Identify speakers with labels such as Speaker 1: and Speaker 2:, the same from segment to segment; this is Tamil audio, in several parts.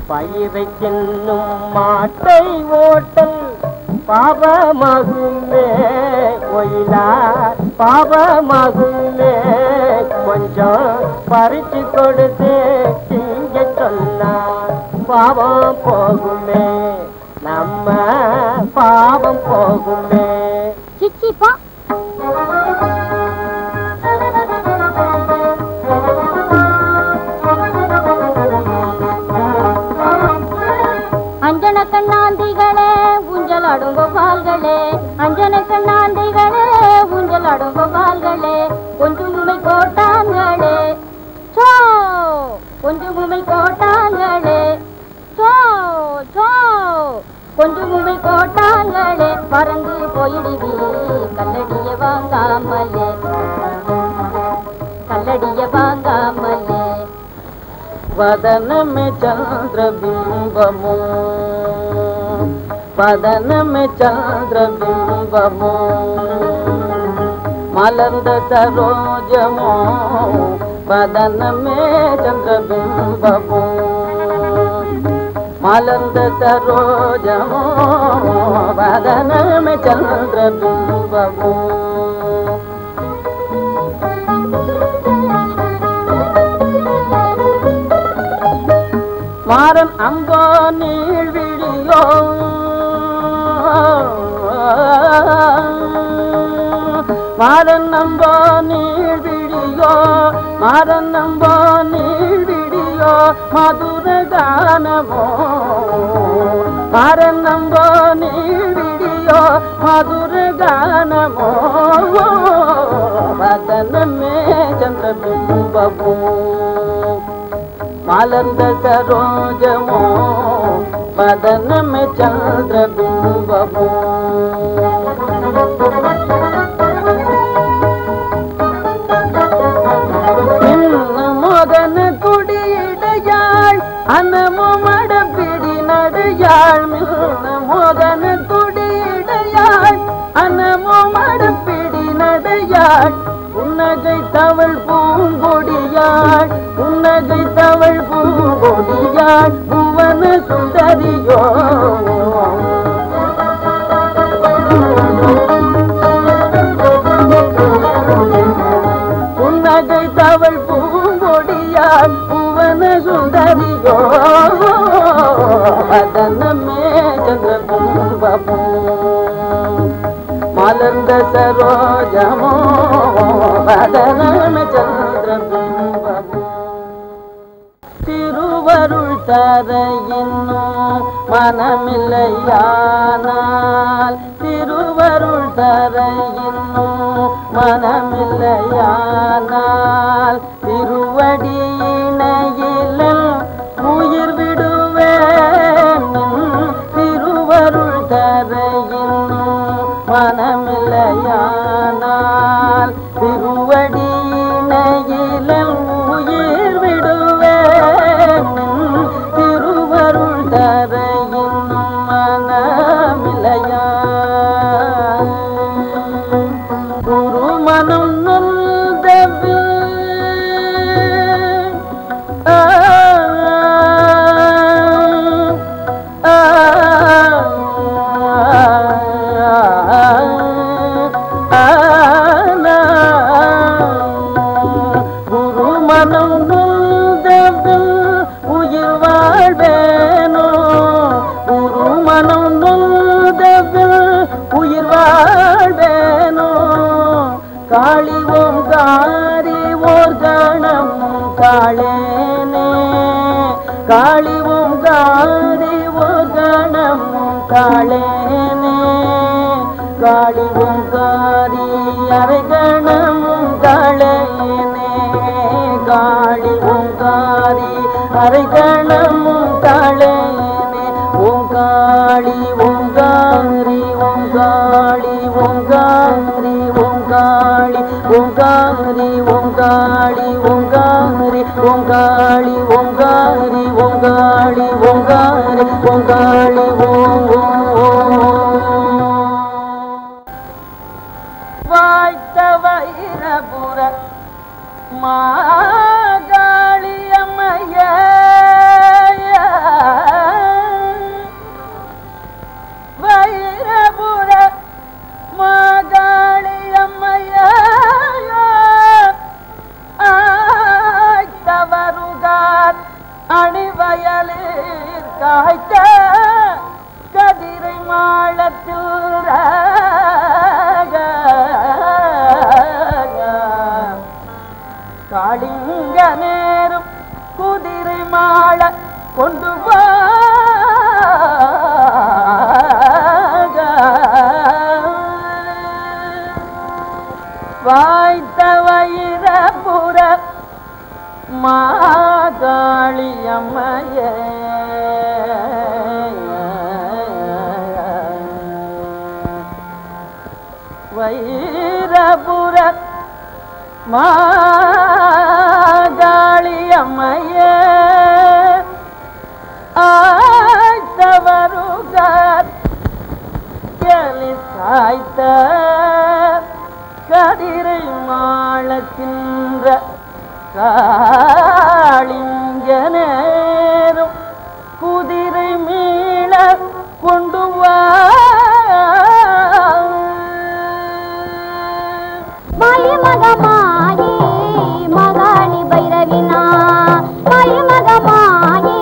Speaker 1: பயிரை தின்னும் மாட்டை ஓட்டல் பாவமாகுமே ஒயிலா பாவமாகுமே கொஞ்சம் பறிச்சு கொடுத்து திங்க சொன்னா பாவம் போகுமே நம்ம பாவம் போகுமே
Speaker 2: சிச்சிப்பா அஞ்சன கண்ணாந்திகளே ஊஞ்சல் ஆடும் கோபால்களே அஞ்சன கண்ணாந்திகளே ஊஞ்சல் ஆடும் கோபால்களே கொஞ்சுமை கோட்டாங்களே சோ கொஞ்சுமை கோட்டாங்களே சோ சோ கொஞ்சுமை கோட்டாங்களே பறந்து போயிடுவி கல்லடிய வாங்காமலே கல்லடிய வாங்காமலே
Speaker 1: वदन में चंद्र बिंबमो वदन में चंद्र बिंबमो मलंद सरोजमो वदन में चंद्र बिंबमो मलंद सरोजमो वदन में चंद्र बिंबमो மாறன் அம்போ நீழ்விழியோ மாறன் அம்போ நீழ்விழியோ மாறன் அம்போ நீழ்விழியோ மதுர கானமோ மாறன் அம்போ நீழ்விழியோ மதுர கானமோ வதனமே சந்திரபிம்பமோ मलंद सरोजमो बदन में चंद्र बिंबमो मोदन तुड़ीडयाळ अनमो मडपिडी नडयाळ मोदन तुड़ीडयाळ अनमो मडपिडी नडयाळ उन्नगै तवள் பூங்கொடியாள் உன்னகை தவள் பூங்கொடியாள் புவன சுந்தரியோ உன்னகை தவள் பூங்கொடியாள் புவன சுந்தரியோ வதனமே சந்திரபிம்பமோ மலர்ந்த சரோஜமோ வதனமே சந்திரபிம்பமோ திருவருள் தர இன்னும் மனமில்லையானால் திருவருள் தர இன்னும் மனமில்லையானால் திருவடியினையில் உயிர் விடுவேன் திருவருள் தர இன்னும் மனமில்லையானால் திருவடியினையில் உயிர் விடுவேன் திருவருள் தர இன்னும் மனமில்லையா குரு மனம் நொந்தது குரு மனம் நொந்தது உயிர் வாழ்வேனோ குரு மனம் நொந்தது உயிர் வாழ்வேனோ காளி ஓம் காரி ஓர் கணம் காளேனே காளி ஓம் காரி ஓர் கணம் காளேனே காளி ஓம் காரி அரை கணம் காளேனே காளி ஓம் காரி அரை கணம் காளேனே ஓம் காளி ஓம் காரி ஓம் காளி ஓம் காரி ஓம் காளி ஓம் காரி ஓம் காளி ஓம் காரி ஓம் காளி ஓம் காரி ஓம் காளி ஓம் காரி ஓம் காளி ஓம் வாய்த்த வைரபுர மாகாளியம்மைய கயலில் காய்த்த கதிரை மாளத்தூர காளிங்க நேரும் குதிரை மாள கொண்டு வாய்த்த வயிறபுர மாகாளியம்மையே வைரபுர மாகாளியம்மையே ஆய்த்தவருகார் சாய்த்த கதிரை மாளக்கின்ற காளிங்க நேரும் குதிரை மீள கொண்டு வா
Speaker 2: மகமாயி மகாளி பைரவினா மகமாயி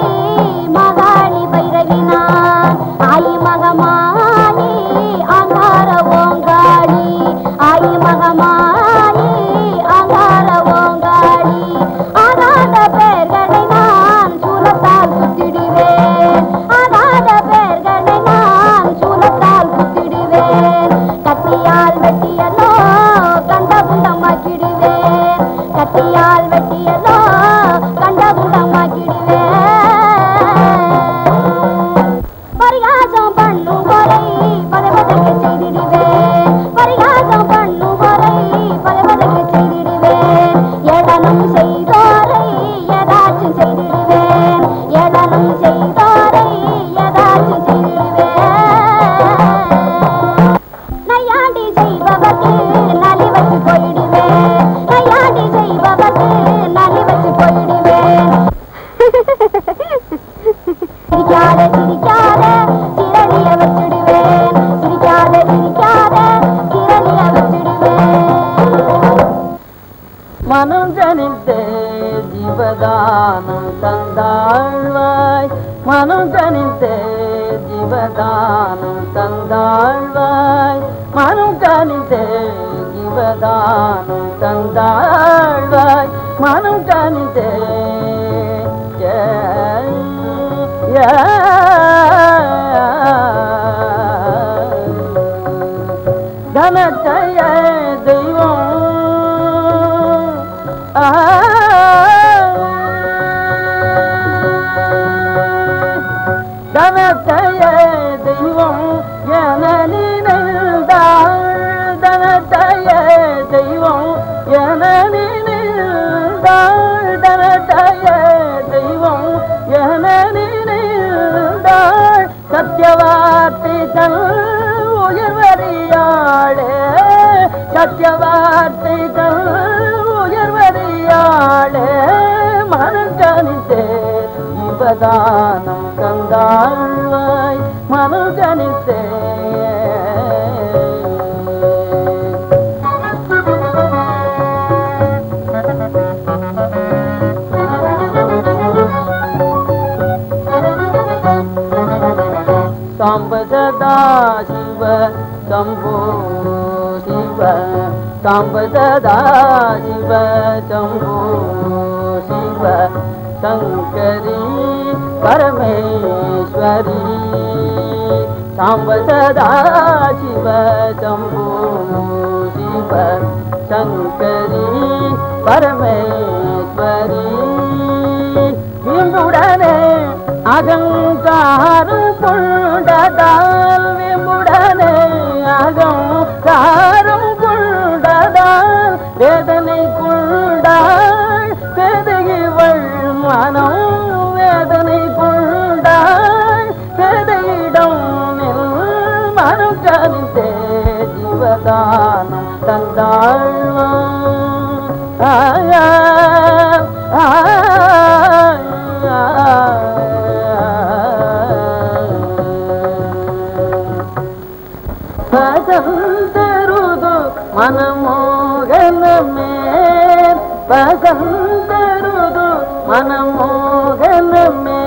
Speaker 2: மகாளி பைரவினா ஆயி மகமாயி அங்கார ஓங்காளி ஆயி மகமாயி அங்கார ஓங்காளி ஆகாத பேர்களை நான் சூலத்தால் குத்திடுவேன் ஆகாத பேர்களை நான் சூலத்தால் குத்திடுவேன் கத்தியால் வெட்டியலோ கண்டபுண்டமாக்கிடுவேன் கத்தியால் வெட்டியதோ கண்டபுண்டமாக்கிடுவேன் பரிகாசம் பண்ணும் வரை பதவதற்கு செய்திடுவேன் பரிகாசம் பண்ணும் வரை பதவதற்கு செய்திடுவேன் ஏளனம் செய்தோரை ஏதாச்சும் செய்திடுவேன் ஏளனம் செய்தோரை ஏதாச்சும் செய்திடுவேன் நையாண்டி செய்பவர்க்கு நலி வச்சு போயிடுவேன் நையாண்டி செய்பவர்க்கு நலி வச்சு போயிடுவேன் சிரிக்காத சிரிக்காத சிரணிய வச்சிடுவேன் சிரிக்காத சிரிக்காத சிரணிய வச்சிடுவேன்
Speaker 1: மனம் ஜனித்தே ஜீவதானம் தந்தாழ்வாய் மனம் ஜனித்தே ஜீவதானம் தந்தாழ்வாய் மனம் ஜனித்தே ஜீவதானம் தந்தாழ்வாய் மனம் ஜனித்தே கனச்சய தெய்வம் தனத்தைய தெய்வம் என நினைந்தாள் தனத்தைய தெய்வம் என நினைந்தாள் தனத்தைய தெய்வம் என நினைந்தாள் சத்தியவார்த்தை தன் உயர்வறியாளே சத்தியவார்த்தை தன் உயர்வறியாளே மனஞ்சனித்தே ஜீவதானம் தந்தாழ்வாய் மனஞ்சனித்தே சாம்ப சதா சிவ சம்போ சிவ சாம்ப சதா சிவ சம்போ சிவ சங்கரி பரமேஸ்வரி சாம்ப சதா சிவ சம்போ சிவ சங்கரி பரமேஸ்வரி விம்புடனே அகங்காரம் கொண்டதால் விம்புடனே அகங்காரம் கொண்டதால் வேதனை கொண்டாள் வேதையிவள் மனம் வேதனை கொண்டாள் வேதையிடம் மனம் கருத்தே ஜீவதானம் தந்தாள் ஆயா பசந்தருது மனமோகனமே பசந்தருது மனமோகனமே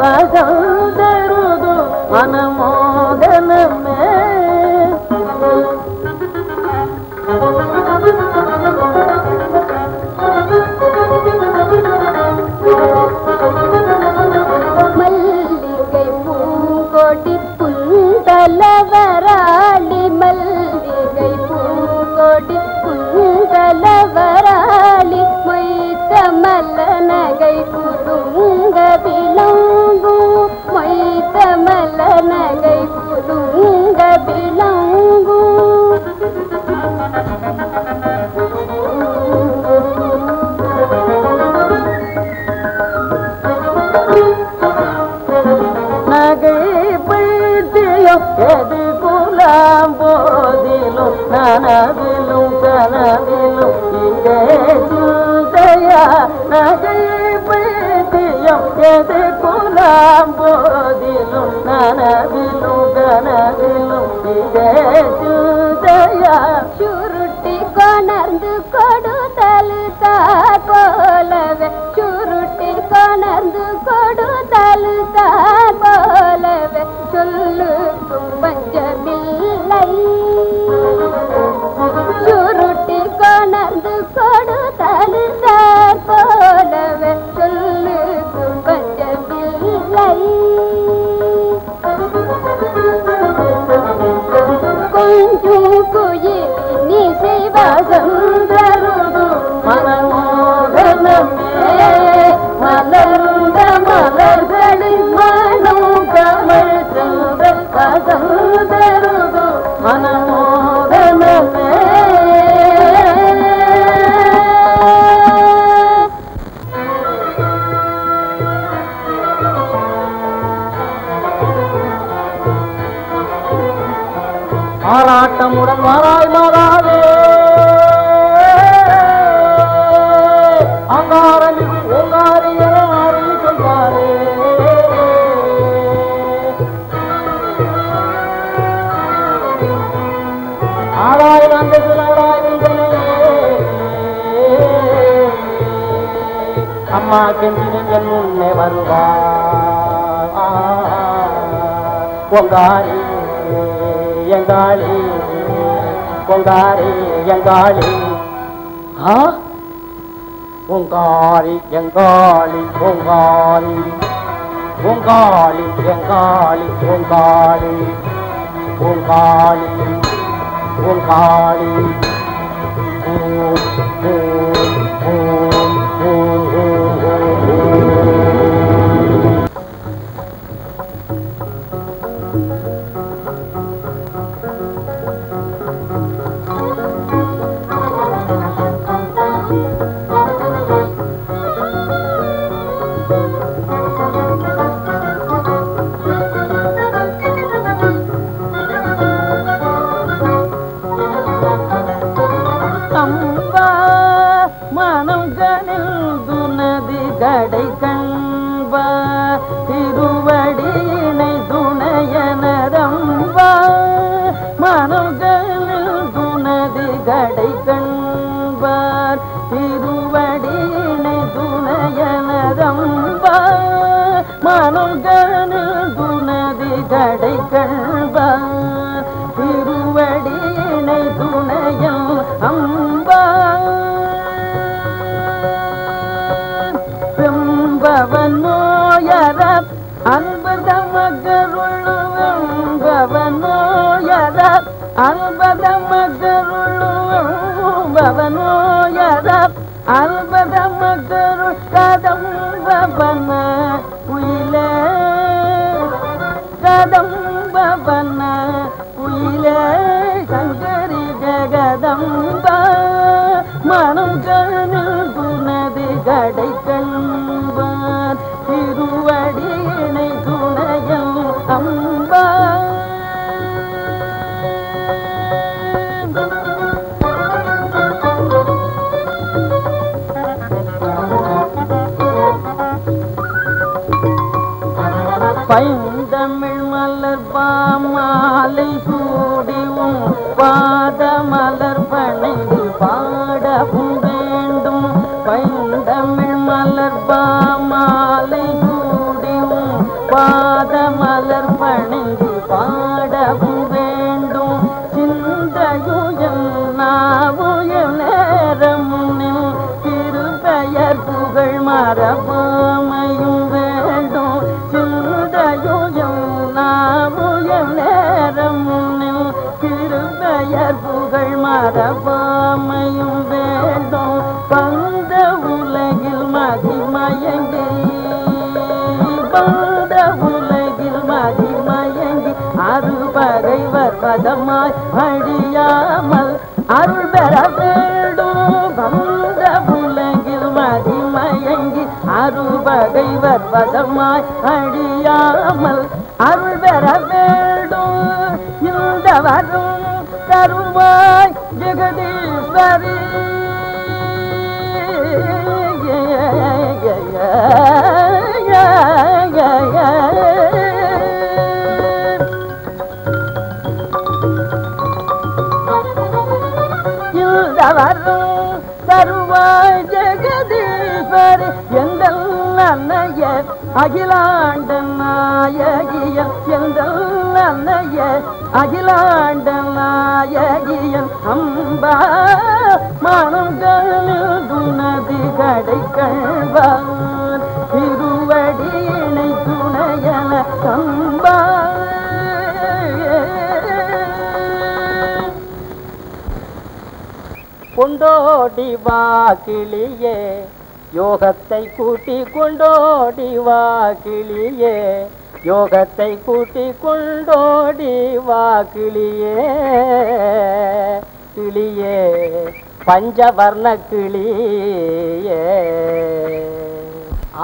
Speaker 1: ಕಸಂದರುದು ಮನಮೋದನಮೇ
Speaker 2: மல்லிகை பூங்கொடி புந்தலவராளி மல்லிகை பூங்கொடி புந்தலவராளி மொய்த்த மல்ல நகை குலுங்க விளங்கும் மொய்த்த மல்ல நகை குலுங்க விளங்கும்
Speaker 1: நகை பைத்தியம் எது குலாம் போதிலும் நனவிலும் கனவிலும் இதே சிந்தையா நகை பைத்தியம் எது குலாம் போதிலும் நனவிலும் கனவிலும் இதே சிந்தையா
Speaker 2: சுருட்டி கொணர்ந்து கொடுதல் போலவே சுருட்டி கொணர்ந்து கொடுதல் போலவே சொல்லுக்கும் பஞ்சமில்லை சுருட்டி கொணர்ந்து கொடுதல் போலவே சொல்லுக்கும் பஞ்சமில்லை கொஞ்சம் குயில் நீ செய்வசந்தருது
Speaker 1: மனமோகனமே மலர்ந்த மலர்களின் மனம் கமல் சென்ற கசந்தருது மனமோகனமே ஆராட்டமுடன் வாராய் மாறாதே அங்காரமிகு ஓங்காரிய ஆறு சொல்வாரே ஆராய் நந்தது நாடாய் அம்மா கெஞ்சி நெஞ்சன் முன்னே வருவார் பொங்காரி எங்காளி பொங்காரி எங்காளி பொங்காரி எங்காளி பொங்காரி பொங்காளி எங்காளி பொங்காளி பொங்காளி பொங்காளி கடை கண்பா திருவடியினை துணையனரம்பா மனங்களில் துணதி கடை கண்பார் திருவடியினை துணையனரம்பா மனங்களில் துணதி கடை கண்பார் திருவடியினை துணையம் அம்பா பவனோயர அன்பதமகருளும் பவனோயர அன்பதமகருளும் பவனோயர அன்பதமகரு கதம்பவன உயிலே கதம்பவன உயிலே சங்கரி ஜெகதம்ப மனம் கண்ணில் குணதி கடை கண்பார் திருவடியினை துணையம் அம்பா பைந்தமிழ் மலர் பாமாலை சூடிவும் பாத மலர் பணிந்து பாடவும் வேண்டும் பைந்தமிழ் மலர் பாமாலை சூடிவும் பாதமலர் பணிந்து பாடவும் வேண்டும் சிந்தையுயம் நாவுயம் நேரமுனில் திருப்பெயர் புகழ் மரபாமையும் வேண்டும் சிந்தையுயம் நாவுயம் நேரமுனில் திருப்பெயர் புகழ் மரபாமையும் வேண்டும் பந்த உலகில் மதிமயங்கி பந்த உலகில் மதிமயங்கி அருபகைவர் பதமாய் அழியாமல் அருள் பெற வேண்டும் பந்த உலகில் மதிமயங்கி அருபகைவர் பதமாய் அழியாமல் அருள் பெற வேண்டும் இந்த வரும் தருவாய் ஜெகதீஸ்வரி வரும் தருவாய் ஜெகதீஸ்வரி எங்கள் அன்னைய அகிலாண்ட நாயகியன் எங்கள் அன்னைய அகிலாண்ட நாயகியன் அம்பா மனம் துணதி கடை கண்பார் திருவடியினை துணையன அம்பா கொண்டோடி வா கிளியே யோகத்தை கூட்டி கொண்டோடி வா கிளியே யோகத்தை கூட்டி கொண்டோடி வா கிளியே கிளியே பஞ்சவர்ண கிளியே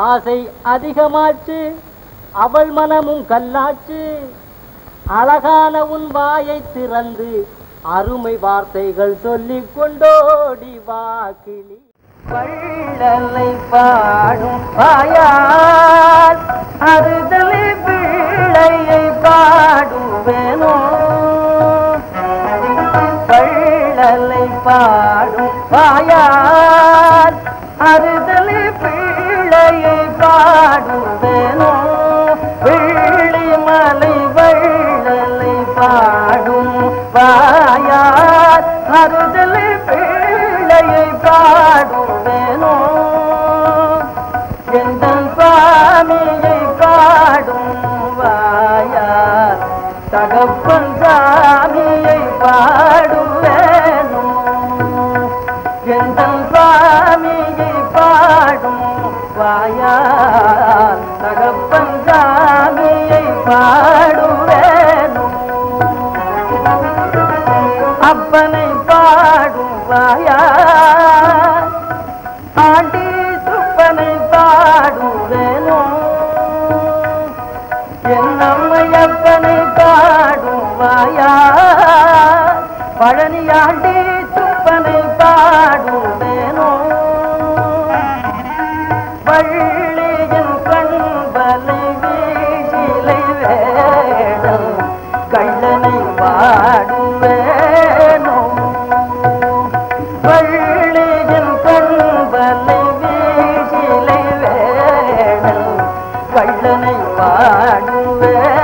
Speaker 1: ஆசை அதிகமாச்சு அவள் மனமும் கல்லாச்சு அழகான உன் வாயை திறந்து அருமை வார்த்தைகள் சொல்லிக் கொண்டோடி வா கிளி வள்ளலை பாடும் வாயால் அறுதலை பிள்ளையை பாடுவேனோ வள்ளலை பாடும் வாயால் அறுதலை பிள்ளையை பாடுவேனோ வெள்ளி மலை வள்ளலை பாடும் வாயால் அறுதலை பிள்ளையை பாடுவேனோ எந்தன் சுவாமியை பாடும் வாயால் தகப்பன் சாமியை பாடுவேனோ எந்தன் சுவாமியை பாடும் வாயால் தகப்பன் சாமியை பாடுவேனோ அப்பனை பாடும் வாயால் ஆண்டி சுப்பனை பாடுவேனோ என் அம்மையப்பனை பாடும் வாயால் பழனி ஆண்டி சுப்பனை பாடுவேனோ வள்ளியின் கண்பலை வீசிலை வேடம் கள்ளனை பாடுவேனோ வள்ளியின் கண்பலை வீசிலை வேடம் கள்ளனை பாடுவேனோ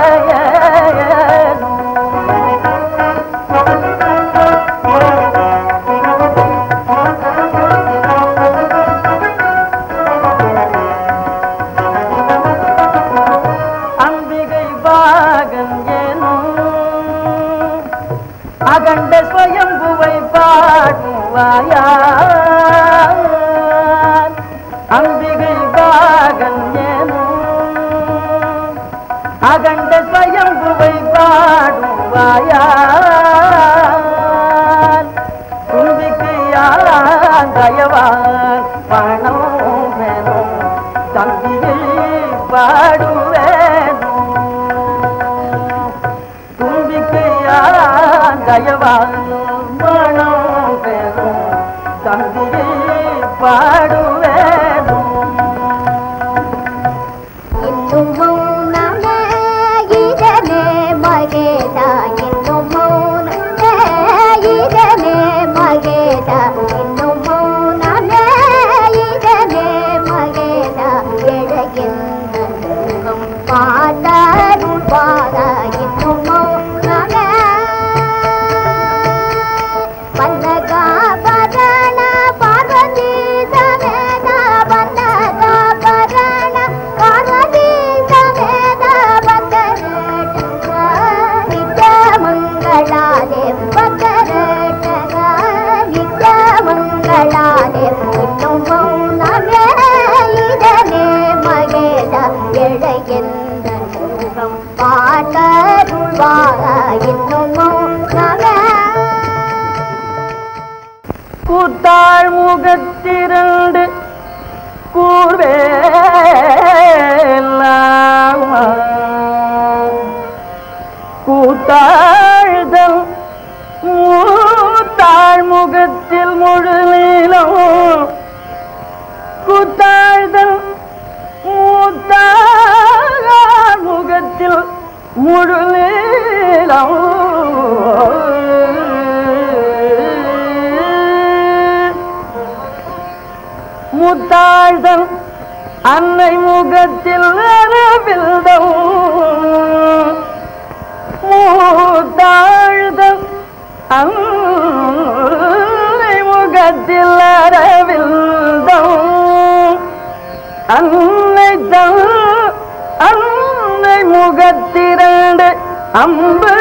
Speaker 1: அகண்ட ஸ்வயம்புவை பாடும் வாயால் அம்பிகை பாகன் ஏனும் அகண்ட ஸ்வயம்புவை பாடும் வாயால் தும்பிக்கு யாரான் தயவான் பணம் வேணும் தம்பியை பாடுவேனும் தும்பிக்கு யாரான் தயவான் பணம் வேணும் தம்பியை பாடுவேனும்
Speaker 2: இன்னும் மௌனமே இதனே மகேதா இன்னும் மௌனமே இதனே மகேதா இன்னும் மௌனமே இதனே மகேதா எழகின்ற பாடருள்வாக இன்னும் மௌனமே பன்னகாபரண பார்வதி சமேத பன்னகாபரண பார்வதி சமேத பக்கரேட்டக நித்ய மங்களாலே பக்கரேட்டக நித்ய மங்களாலே இன்னும் மௌனமே இதனே மகேத எழையெந்த முகம் பாடருள்வாக இன்னும் மௌனமே
Speaker 1: கூத்தாள் முகத்திரண்டு கூர்வேலாம் கூத்தாழ்தல் மூத்தாள் முகத்தில் முழு நீளம் கூத்தாழ்தல் மூத்தாள் முகத்தில் முழு நீளம் முத்தாழ்தல் அன்னை முகத்தில் அரவில்தம் மூத்தாழ்தல் அன்னை முகத்தில் அரவில்தம் அன்னை முகத்திரண்டு அம்பு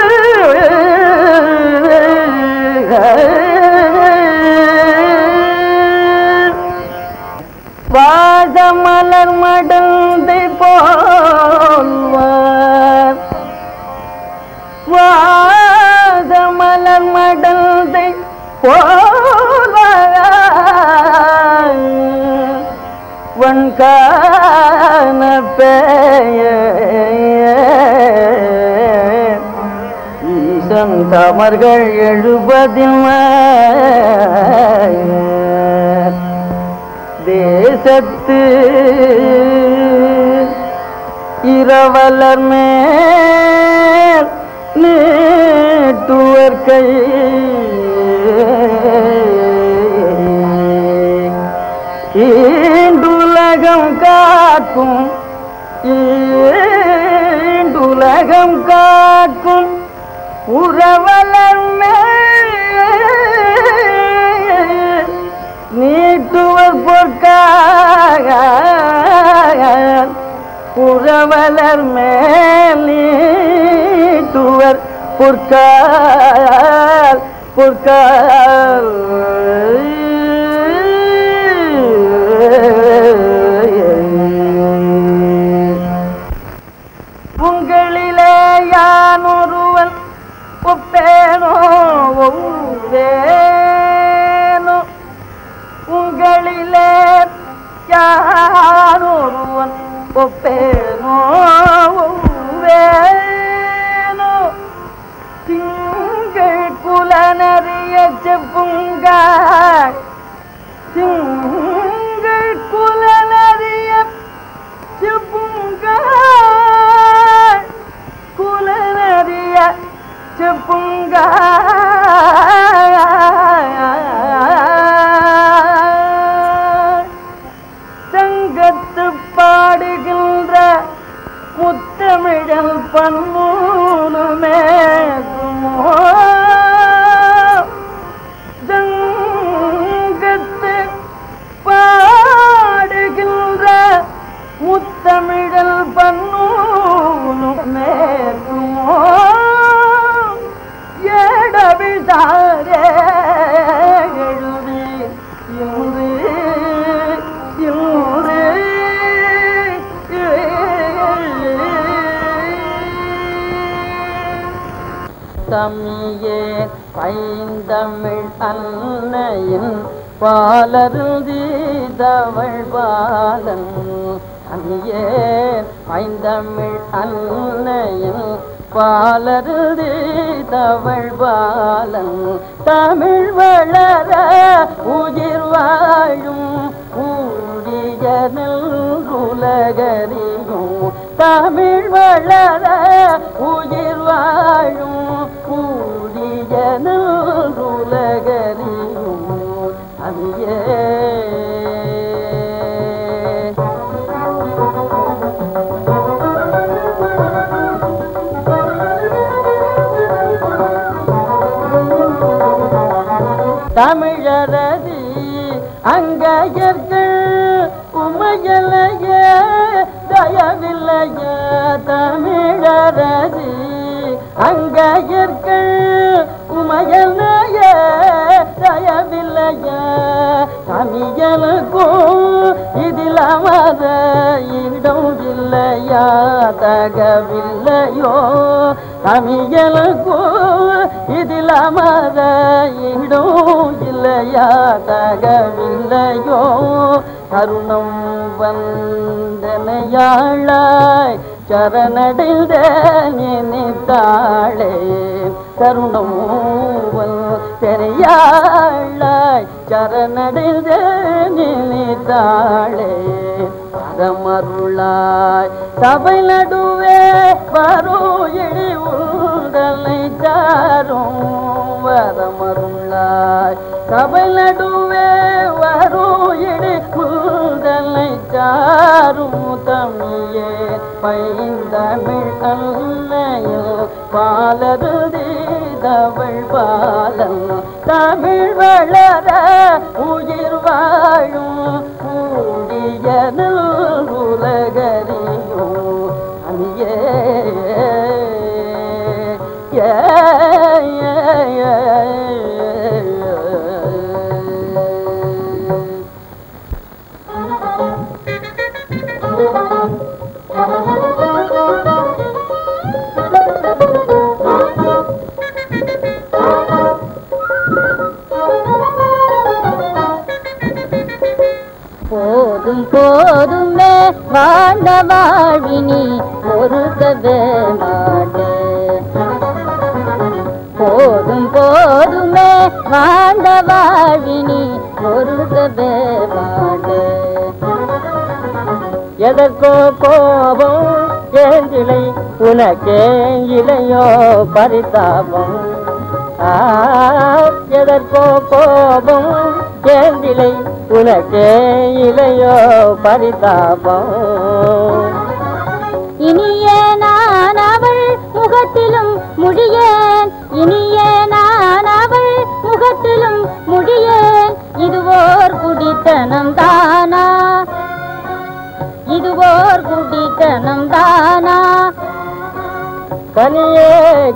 Speaker 1: வாசமலர் மடந்தை போல்வார் வாசமலர் மடந்தை போல்வார் வன்கான பேய ஈசன் தமர்கள் 70 தேசத்து இரவலர் மேல் நீட்டுவர் கை ஈண்டுலகம் காக்கும் ஈண்டுலகம் காக்கும் உறவலர் மேல் நீட்டுவர் பொற்காக உறவலர் மேல் நீட்டுவர் பொற்கால் பொற்கால் உங்களிலே யான் ஒருவன் ஒப்பேனோ ஒவ்வேனோ உங்களிலே யான் ஒருவன் ஒப்பேனோ ஒவ்வேனோ திங்கள் குலனறிய செப்புங்காய் திங்கள் குலனறிய செப்புங்காய் குலனறிய செப்புங்காய் சங்கத்து பாடுகின்ற முத்தமிழல் பன்னூலுமே சங்கத்து பாடுகின்ற முத்தமிழல் பன்னூலுமே ஏடவிதாரே எழுதி இன்று இன்று தமிழே பைந்தமிழ் அன்னையின் பாலருதி தவள் பாலன் அங்கே பைந்தமிழ் அன்னையின் பாலருதி தவள் பாலன் தமிழ் வளர உயிர் வாழும் ஊழியனில் உலகறியும் தமிழ் வளர உயிர் வாழும் ஊழியனில் உலகறியும் அங்கே அங்கயிற்கள் உமையனைய தயவில்லைய தமியனுக்கும் இதில் அமத இடம் இல்லையா தகவில்லையோ தமியனுக்கும் இதில் அமத இடம் இல்லையா தகவில்லையோ தருணம் வந்தனையாளாய் சரணடைந்த நினைத்தாளே தருணம் வந்தனையாளாய் சரணடைந்த நினைத்தாளே பரமருளாய் சபை நடுவே வரும் இடி உண்டலை சாரும் வரமருளாய் சபை நடுவே வரும் இடி உண்டலை சாரும் தமிழே பைந்தமிழ் அன்னையில் பாலருதி தவள் பாலன் தமிழ் வளர உயிர் வாழும் கூடியனல் உலகறியும் அணியே
Speaker 2: போதும் போதுமே வாழ்ந்த வாழ்வினி பொறுக்கவே மாட்டே போதும் போதுமே வாழ்ந்த வாழ்வினி பொறுக்கவே மாட்டே
Speaker 1: எதற்கோ கோபம் ஏந்திலை உனக்கே இளையோ பரிதாபம் எதற்கோ கோபம் ஏந்திலை உனக்கே இளையோ பரிதாபம்
Speaker 2: இனியே நான் அவள் முகத்திலும் முடியேன் இனியே நான் அவள் முகத்திலும் முடியேன் இதுவோர் குடித்தனம் தானா இதுவோர் குடித்தனம் தானா
Speaker 1: கனியே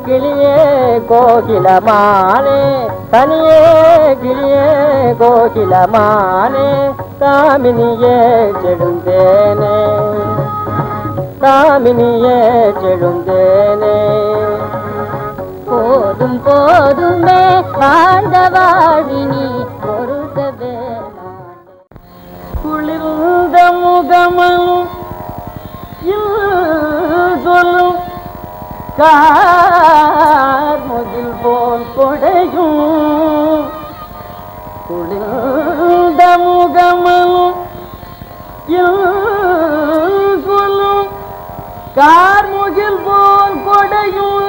Speaker 1: கிளியே கோகிலமானே கனியே கிளியே கோகிலமானே காமினியே செழுந்தேனே காமினியே செழுந்தேனே
Speaker 2: போதும் போதுமே வாழ்ந்த வாழ்வினி பொறுக்கவே
Speaker 1: குளிர்ந்த முகமும் சொல்லும் கார்முகில் போல் கொடையும் குளிர்ந்த முகமும் சொல்லும் கார்முகில் போல் கொடையும்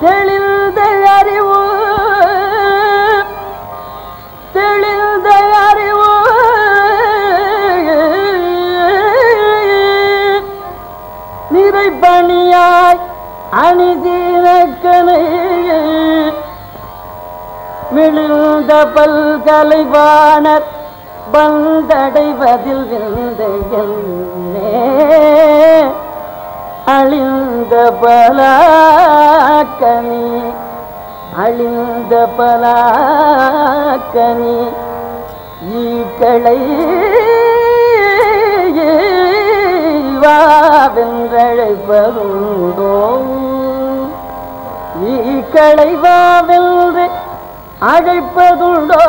Speaker 1: தெளிந்த அறிவு தெளிந்த அறிவு நிறைப்பணியாய் அணிதீரக்கனை விழுந்த பல்கலைவாணர் வந்தடைவதில் விந்தையன்னே அழிந்த பலாக்கனி அழிந்த பலாக்கனி ஈக்களை வாவென்றழைப்பதுண்டோ ஈக்களை வாவென்று அழைப்பதுண்டோ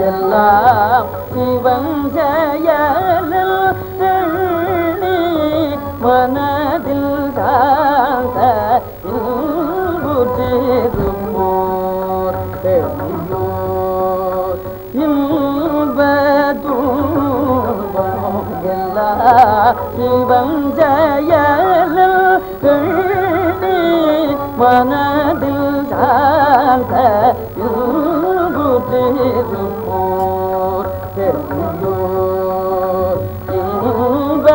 Speaker 1: எல்லாம் சிவன் ஜெயலில் தெள்ளி மனதில் காந்த சிவம் ஜெயலில் தெள்ளி மனதில் காந்த இன்ப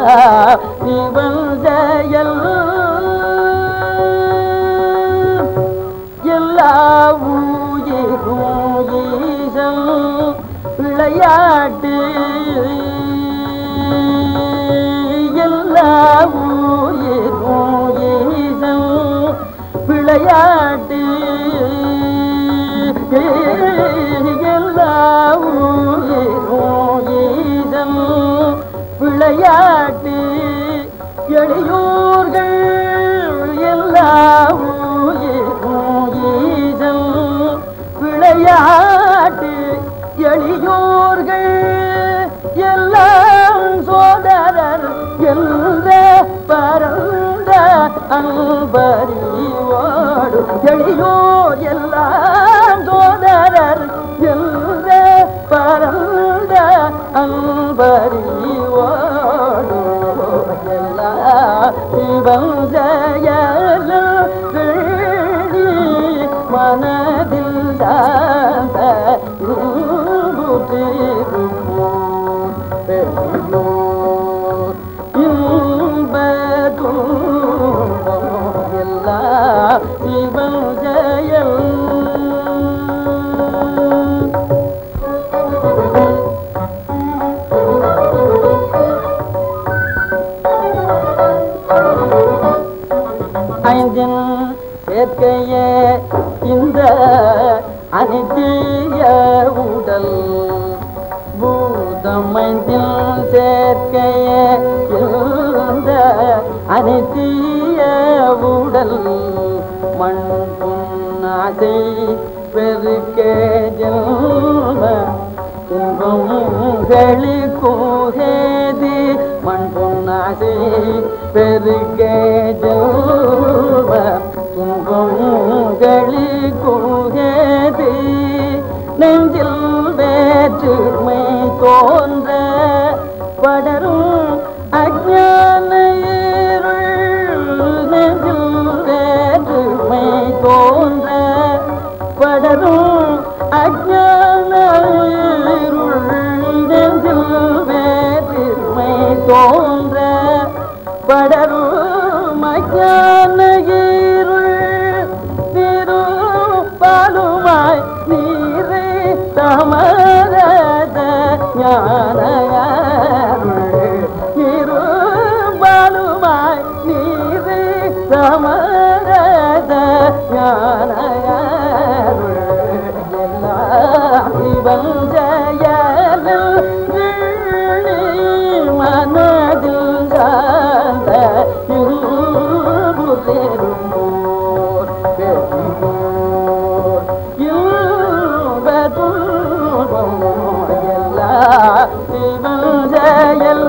Speaker 1: இவன் செயல் எல்லா உயிரும் ஈசன் விளையாட்டு எல்லா உயிரும் ஈசன் விளையாட்டு எல்லா உயிரும் ஈசன் விளையாட்டு எளியோர்கள் எல்லா உயிரும் ஈசன் விளையாட்டு எளியோர்கள் எல்லாம் சோதரர் என்ற பரந்த அன்பறிவோடு எளியோர் எல்லாம் சோதரர் என்ற பரந்த அன்பறிவோடு எல்லா சிவன் ஜெயல் மனதில் சாந்த இன்ப துன்பம் எல்லா சிவன் ஜெயல் ஐந்தின் சேர்க்கையே இந்த அனித்திய உடல் பூதமைந்தில் சேர்க்கையே இந்த அனித்திய உடல் மண் புன்னாசை பெருக்கே ஜென்ம துன்பங்களி கூகேதி மண் பொன்னாசை பெருக்கே ஜென்ம துன்பங்களி கூகேதி நெஞ்சில் வேற்றுமை தோன்ற படரும் அஞ்ஞான இருள் நெஞ்சில் வேற்றுமை தோன்ற படரும் அஞ்ஞான இருள் நெஞ்சில் வேற்றுமை தோன்ற படரும் அஞ்ஞான இருள் பாலுமாய் நீரை தமரத ஞானயாருள் இருபாலுமாய் நீரை தமரத ஞானயாருள் எல்லா இவன் ஜெயல் மனதில் சார்ந்த இருபுதெரும்போர் எல்லா சிவன் ஜெயல்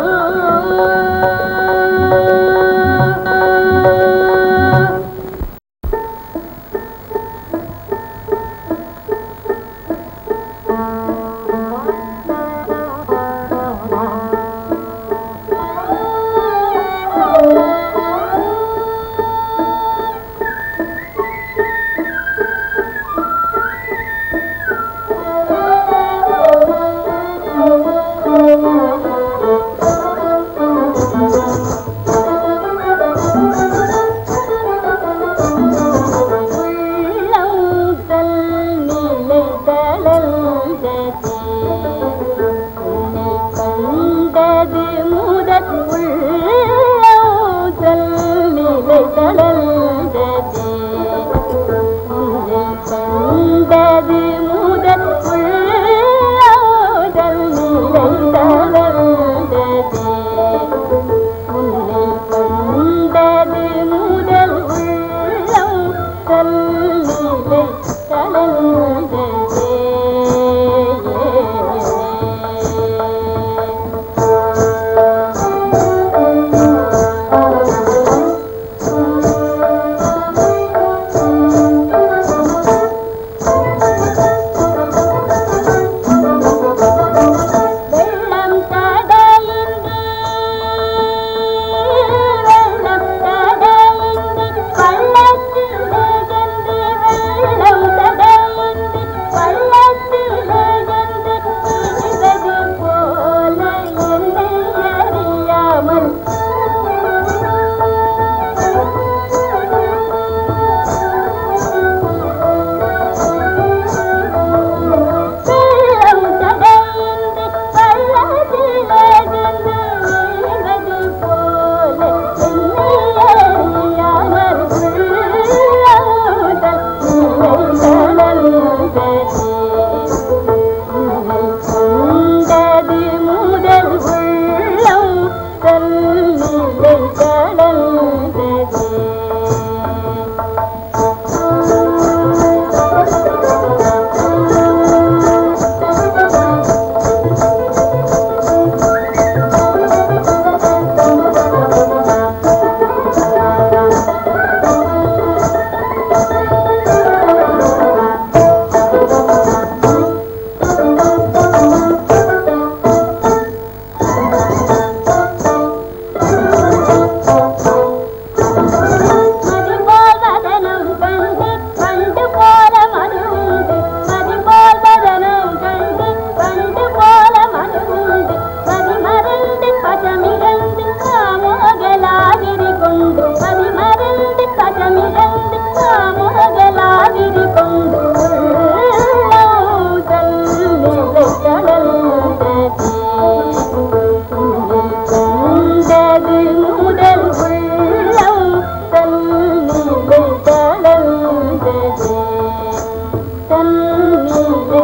Speaker 2: கண்ணிலே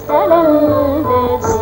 Speaker 2: கலந்ததே.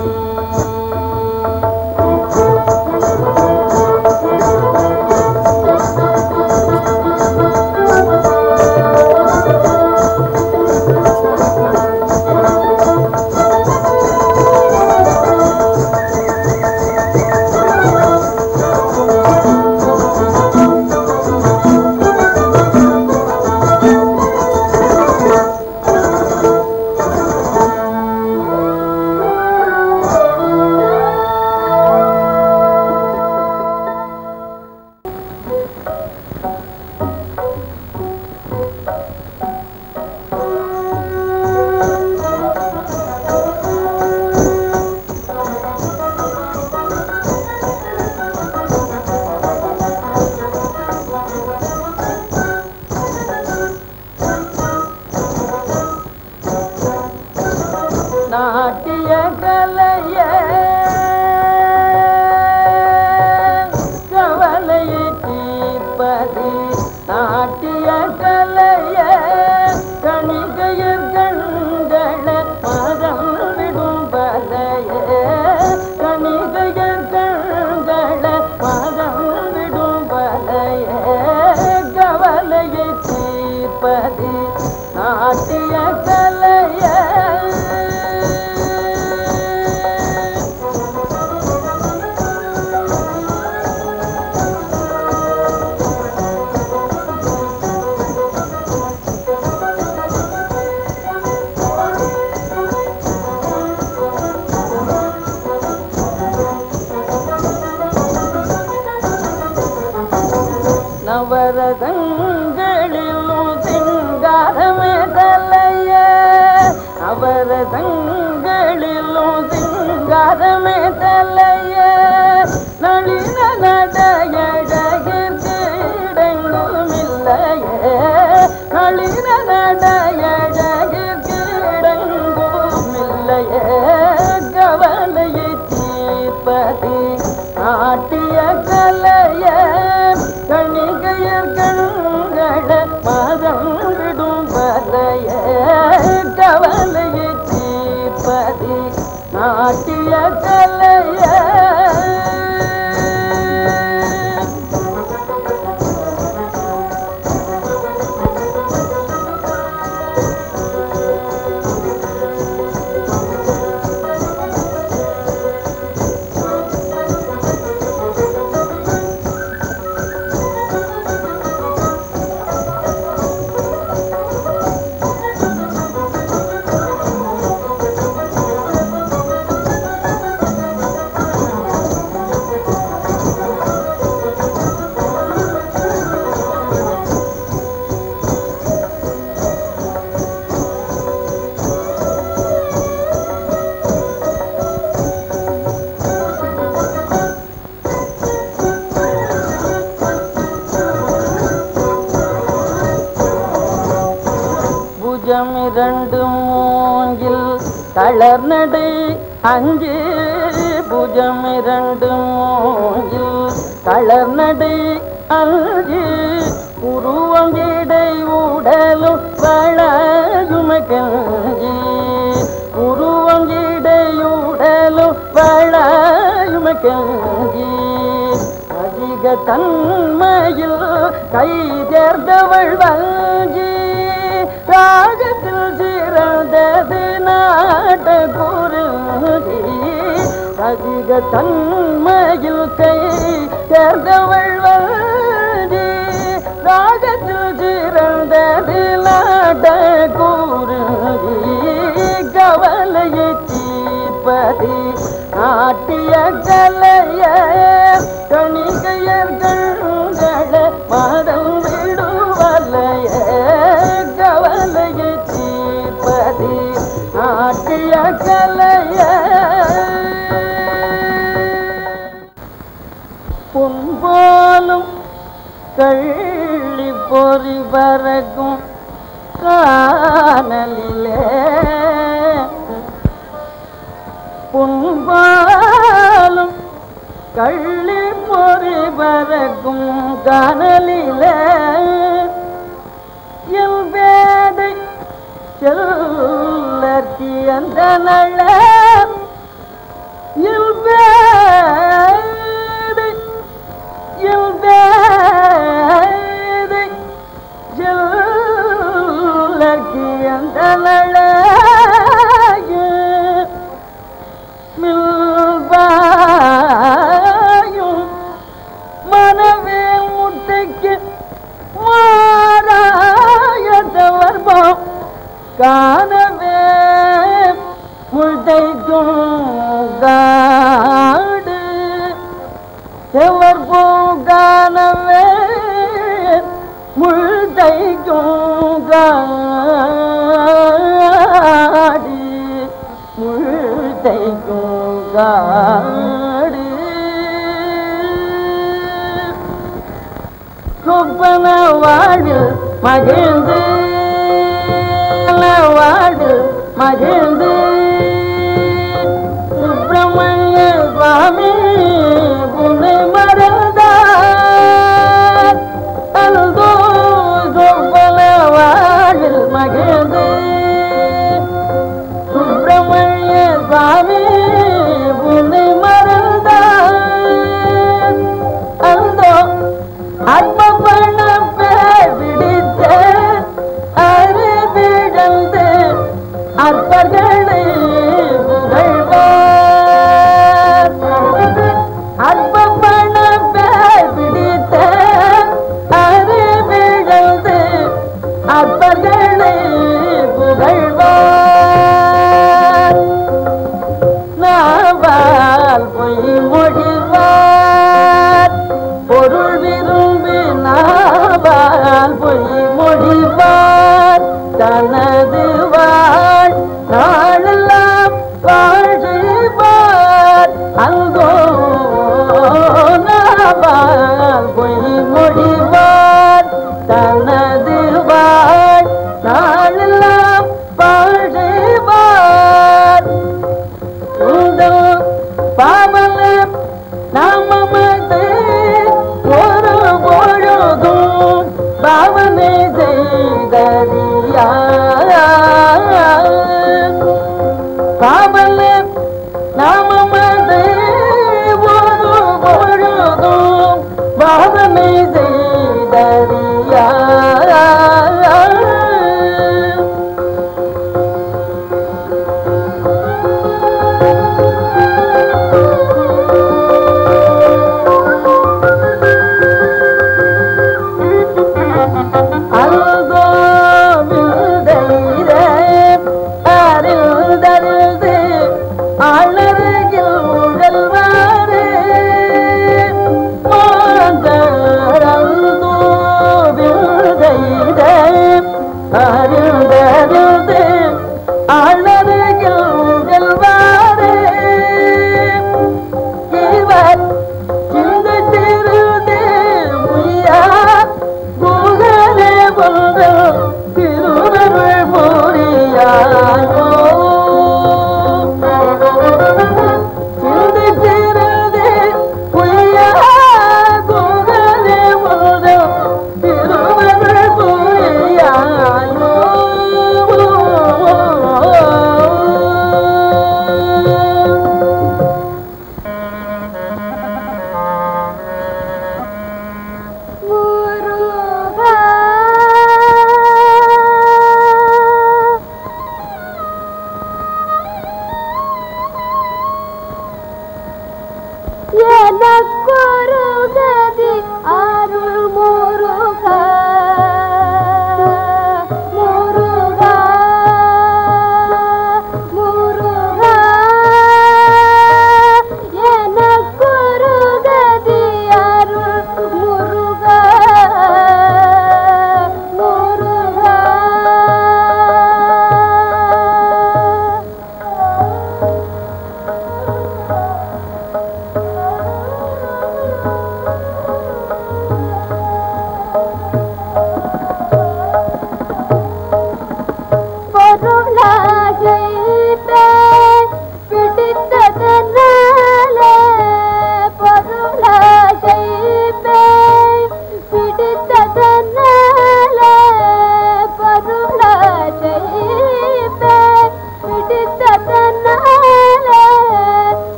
Speaker 1: நாட்டிய கலைய கவலையை தீர்ப்பது நாட்டிய கலைய கணிகையர் கண்கள மதம் விடும் பலைய கணிகையர் கண்கள மதம் விடும் பலைய கவலையை தீர்ப்பது நாட்டிய கலைய நவரதங்களிலும் சிங்காரமே தலைய நவரதங்களிலும் சிங்காரமே தலைய நளின நடையழகிற்கு இடங்களும் இல்லையே நளின நடையழகிற்கு இடங்களும் இல்லையே கவலையை தீர்ப்பது நாட்டிய கலைய கணிகையர் கண்கள மதம் விடும் பலைய கவலையை தீர்ப்பது நாட்டிய கலைய புஜமிரண்டு மூங்கில் தளர்நடை அஞ்சு புஜமிரண்டு மூங்கில் தளர்நடை அஞ்சு உருவங்கிடை உடலும் வளையுமகஞ்சி உருவங்கிடை உடலும் வளையுமகஞ்சி அதிக தன்மையில் கை தேர்ந்தவள் வஞ்சி ராகத்தில் சிறந்தது நாட்ட குருதி அதிக தன்மையில் கை தேர்ந்தவள் வஞ்சி ராகத்தில் சிறந்தது நாட்ட குருதி கவலையை தீர்ப்பது நாட்டிய கலைய கணிகையர் கண்கள மதம் விடுவலைய கவலையை தீர்ப்பது நாட்டிய கலைய பொன்போலும் கள்ளி பொறி பறக்கும் காணலிலே பொன்பாலும் கள்ளி பொறி பறக்கும் காணலிலே என் வேதை செல் சொல்லி அந்த நல்ல அந்த நல்ல மில்பாயும் மனவே முட்டைக்கு மாறாயத்தவர்பம் காணவே முட்டைக்கும் காடு செவர்பம் காணவே முட்டைக்கும் காடு முட்டைக்கும் காடு சொப்பன வாடு மகிழ்ந்து வாடு மகிழ்ந்து சுப்பிரமணிய சுவாமி உன்னை மறந்தார் அல்தோ சொப்பன வாடு மகிழ்ந்து சுப்பிரமணிய சுவாமி உன்னை மறந்தார் அல்தோ அற்பப்பண பிடித்த அறிவிழந்து அற்பர்களை புகழ்வார் அற்பப்பண பிடித்த அறிவிழந்து அற்பர்களை புகழ்வார் நாவால் பொய் மொழிவார் பொருள் விரும்பி நாவால் பொய் மொழிவார் தனது வாழ் நாளெல்லாம் வாழ்வார் அங்கோ நாவால் பொய் மொழிவார் தனது வாழ் நாளெல்லாம் வாழ்வார் பாவல நாமமது ஒரு பொழுதும் பாவனை செய்தறியா பாவல நாமமது ஒரு பொழுதும் பாவனை செய்தறியா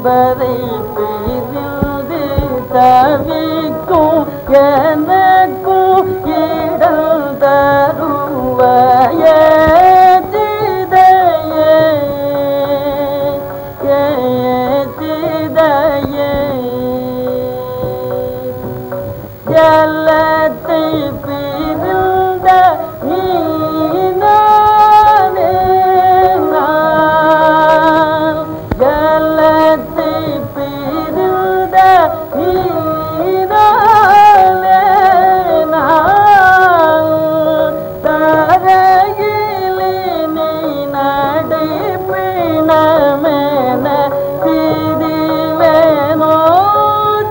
Speaker 1: அன்பரை பிரிந்து தவிக்கும் எனக்கும் இடல் தருவாய சிதையே சிதையே ஜலத்தை பிரிந்த நீனானே நான் ஜலத்தை பிரிந்த நீனானே நான் தரையிலே நீ நடைப்பிணமென பிரிவேனோ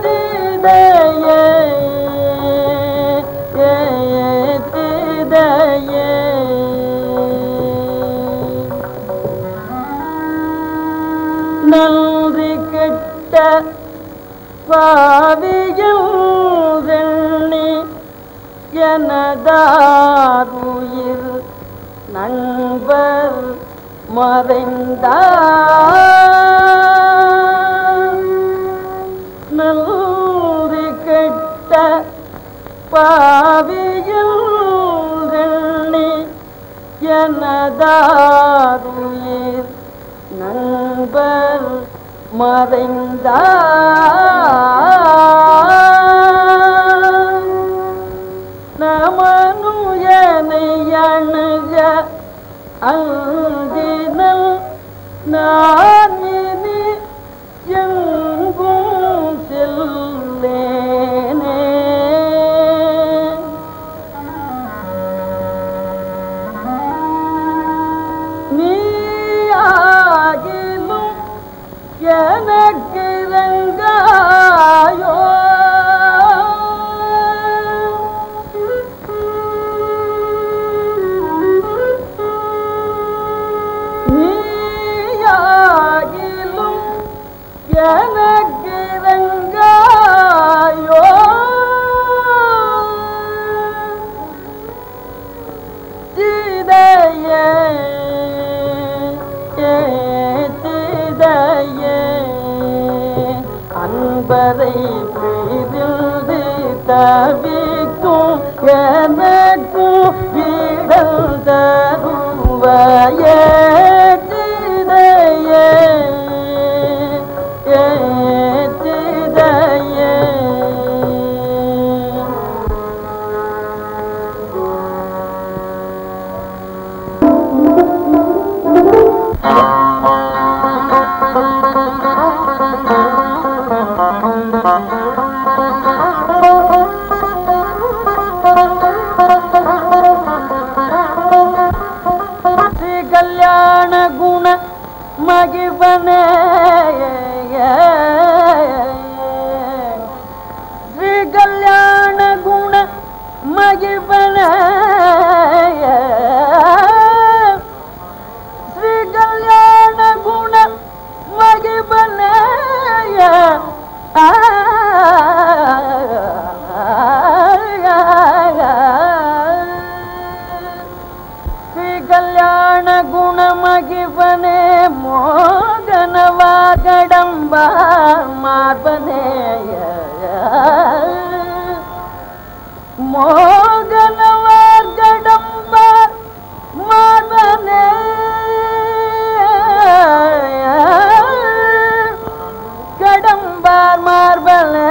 Speaker 1: சிதையே நன்றி கெட்ட பாவியில் வெண்ணி எனதாருயிர் நண்பர் மறைந்தார் நன்றி கெட்ட பாவியில் வெண்ணி எனதாருயிர் நண்பர் மறைந்தார் நமனுயனை அணுக அஞ்சினல் நான் இனி எங்கும் செல்லேனே நீயாகிலும் எனக்கு ரங்காயோ நீயாகிலும் எனக்கு ரங்காயோ சிதையே சிதையே அன்பரை பிரிந்து தவிக்கும் எனக்கும் இடல் தருவாய சிதையே சிதையே ஸ்ரீ கல்யாண குண மகிழ்வனே ஸ்ரீ கல்யாண குண மகிழ்வனே ஸ்ரீ கல்யாண குண மகிழ்வனே ஸ்ரீ கல்யாண குணமகிவனே மோகனவாகடம்ப மார்பனே மோகனவாகடம்ப மார்பனே கடம்பார் மார்பனே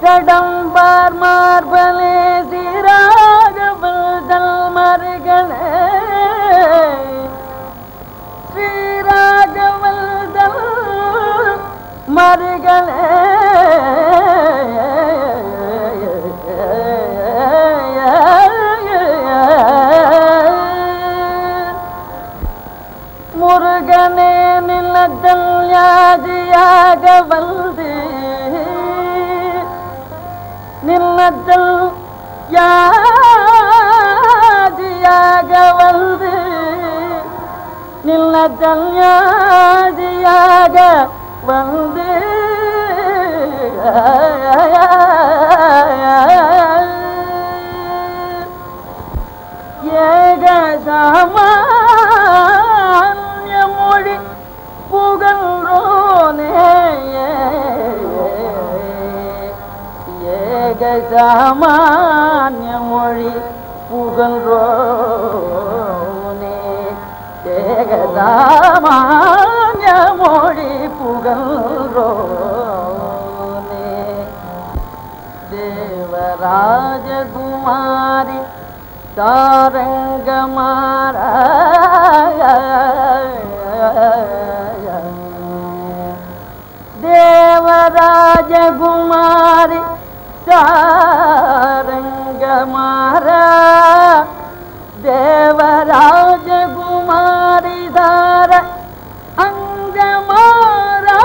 Speaker 1: கடம்பார் மார்பலே ஸ்ரீராகவல் மருகனே ஸ்ரீராகவல் மருகனே முருகனே நிலத்தல் யாதியாக வந்து நிலத்தல் யாதியாக வந்து நிலத்தல் யாதியாக வந்து சாமானிய மொழி புகழ்ரோனே சாமானிய மொழி புகழ்ரோனே தேவராஜகுமாரி சாரங்கமாரா தேவராஜகுமாரி சாரங்கமாரா தேவராஜகுமாரி தார அங்கமாரா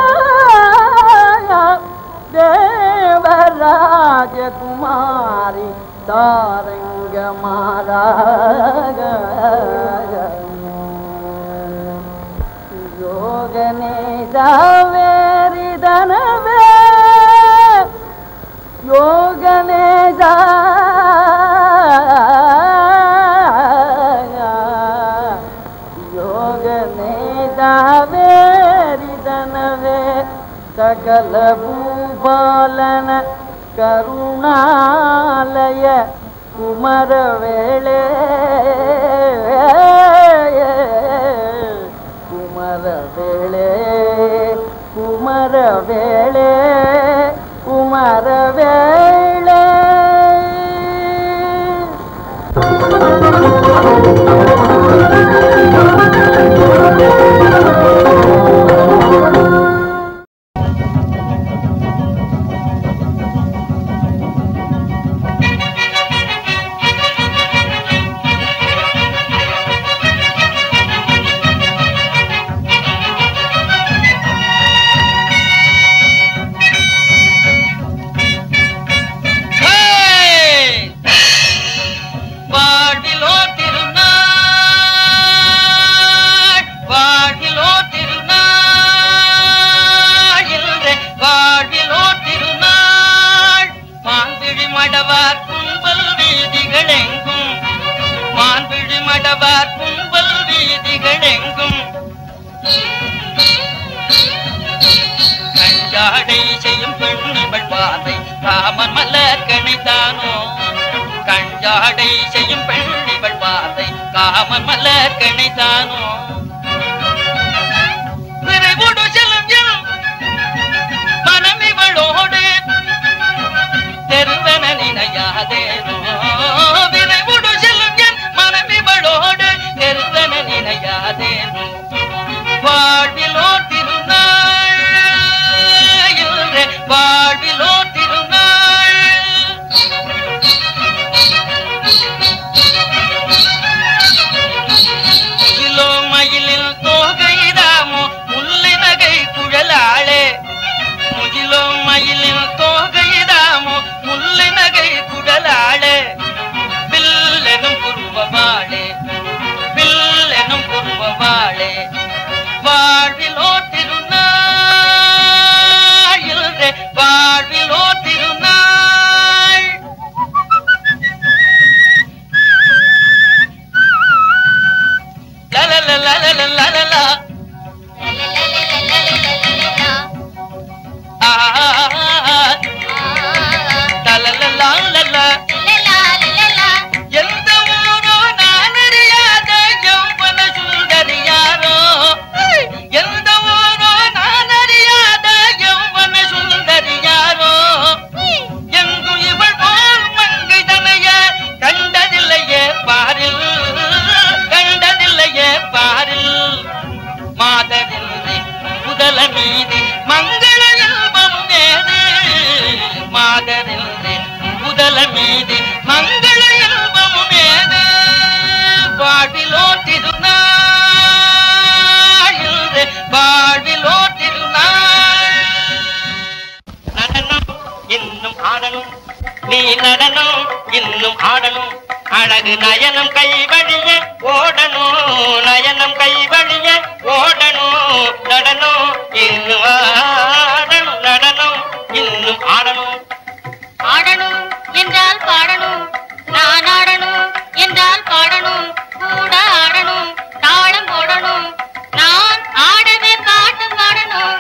Speaker 1: தேவராஜகுமாரி தாரங்கமாரா யோகனே வேரிதனவே யோகனே யோகனே வேரிதனவே சகல பூபாலன கருணாலய குமரவேளே குமரவேளே குமரவேளே குமரவேளே
Speaker 3: கஞ்சாடை செய்யும் பெண்ணிவள் பாதை காமன் மலர் கணைத்தானோ விரைவுடு செல்லும் மனமிவளோடு தெருவன நினையாதேனோ விரைவுடு செல்லும் மனமிவளோடு தெருவன நினையாதேனோ வாழ்விலோ திருநாள் வாழ்விலோ திருநாள் கிலோ மயிலில் தோகைதாமோ முல்லை நகை குழலாளே முகிலோ மயிலில் தோகைதாமோ முல்லை நகை குழலாளே பில்லெனும் குருவவாளே பில்லெனும் குருவவாளே வாழ்விலோ திருநாள் வாழ்விலோ திருநாள் லலலலலலலலலா எந்த ஊரோ நான் அறியாத யௌவன சுந்தரியாரோ எந்த ஊரோ நான் அறியாத யௌவன சுந்தரியாரோ எங்கும் இவள் போல் மங்கை தனைய கண்டதில்லையே பாரில் கண்டதில்லையே பாரில் மாதரில்லை முதல மீது மங்கள இல்பம் ஏது மாதரில்லை முதல மீது மங்கள இல்பம் ஏது வாழ்விலோ திருநாள் வாழ்விலோ திருநாள் நடனம் இன்னும் ஆடணும் நீ நடனம் இன்னும் ஆடணும் அழகு நயனம் கை வழிய ஓடணும் நயனம் கை வழிய ஓடணும் நடனம் இன்னும் ஆடணும் நடனம் இன்னும் ஆடணும்
Speaker 2: ஆடணும் என்றால் பாடணும் நான் ஆடணும் என்றால் பாடணும் கூட ஆடணும் தாளம் போடணும் நான் ஆடவே பாட்டு பாடணும்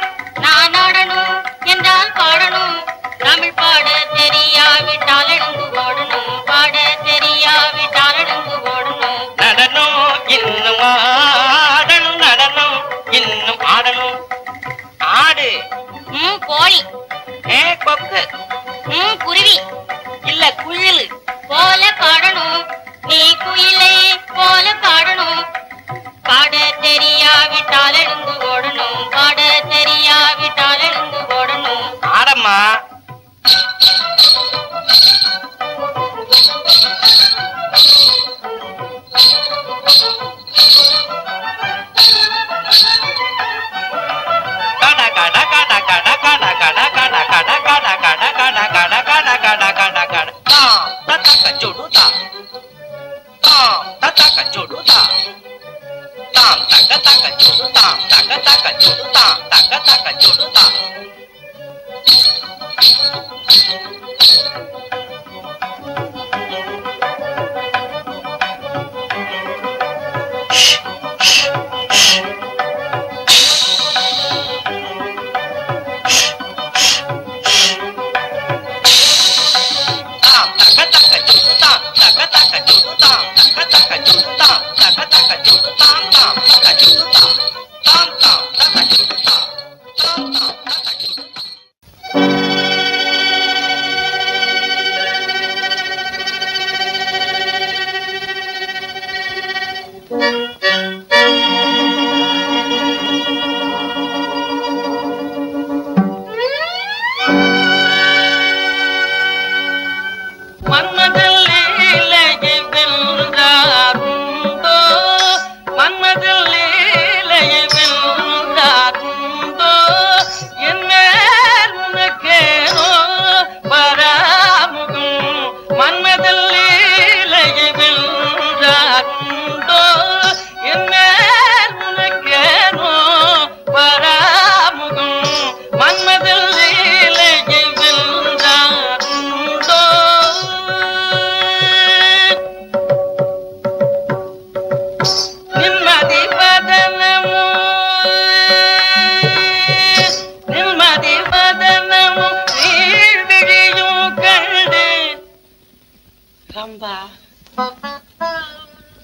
Speaker 2: நான் ஆடணும் என்றால் பாடணும் தமிழ் பாட தெரியா தெரியாவிட்டால் எழுந்து ஓடணும், பாட தெரியாவிட்டால் எழுந்து ஓடணும்.
Speaker 3: நடனம் இன்னும் ஆடணும், நடனம் இன்னும் ஆடணும். ஆடு.
Speaker 2: கோழி.
Speaker 3: கொக்கு.
Speaker 2: குருவி.
Speaker 3: இல்ல குயில்
Speaker 2: போல பாடணும், நீ குயிலை போல பாடணும். பாட தெரியாவிட்டால் எழுந்து ஓடணும், பாட தெரியாவிட்டால் எழுந்து ஓடணும்.
Speaker 3: ஆடம்மா.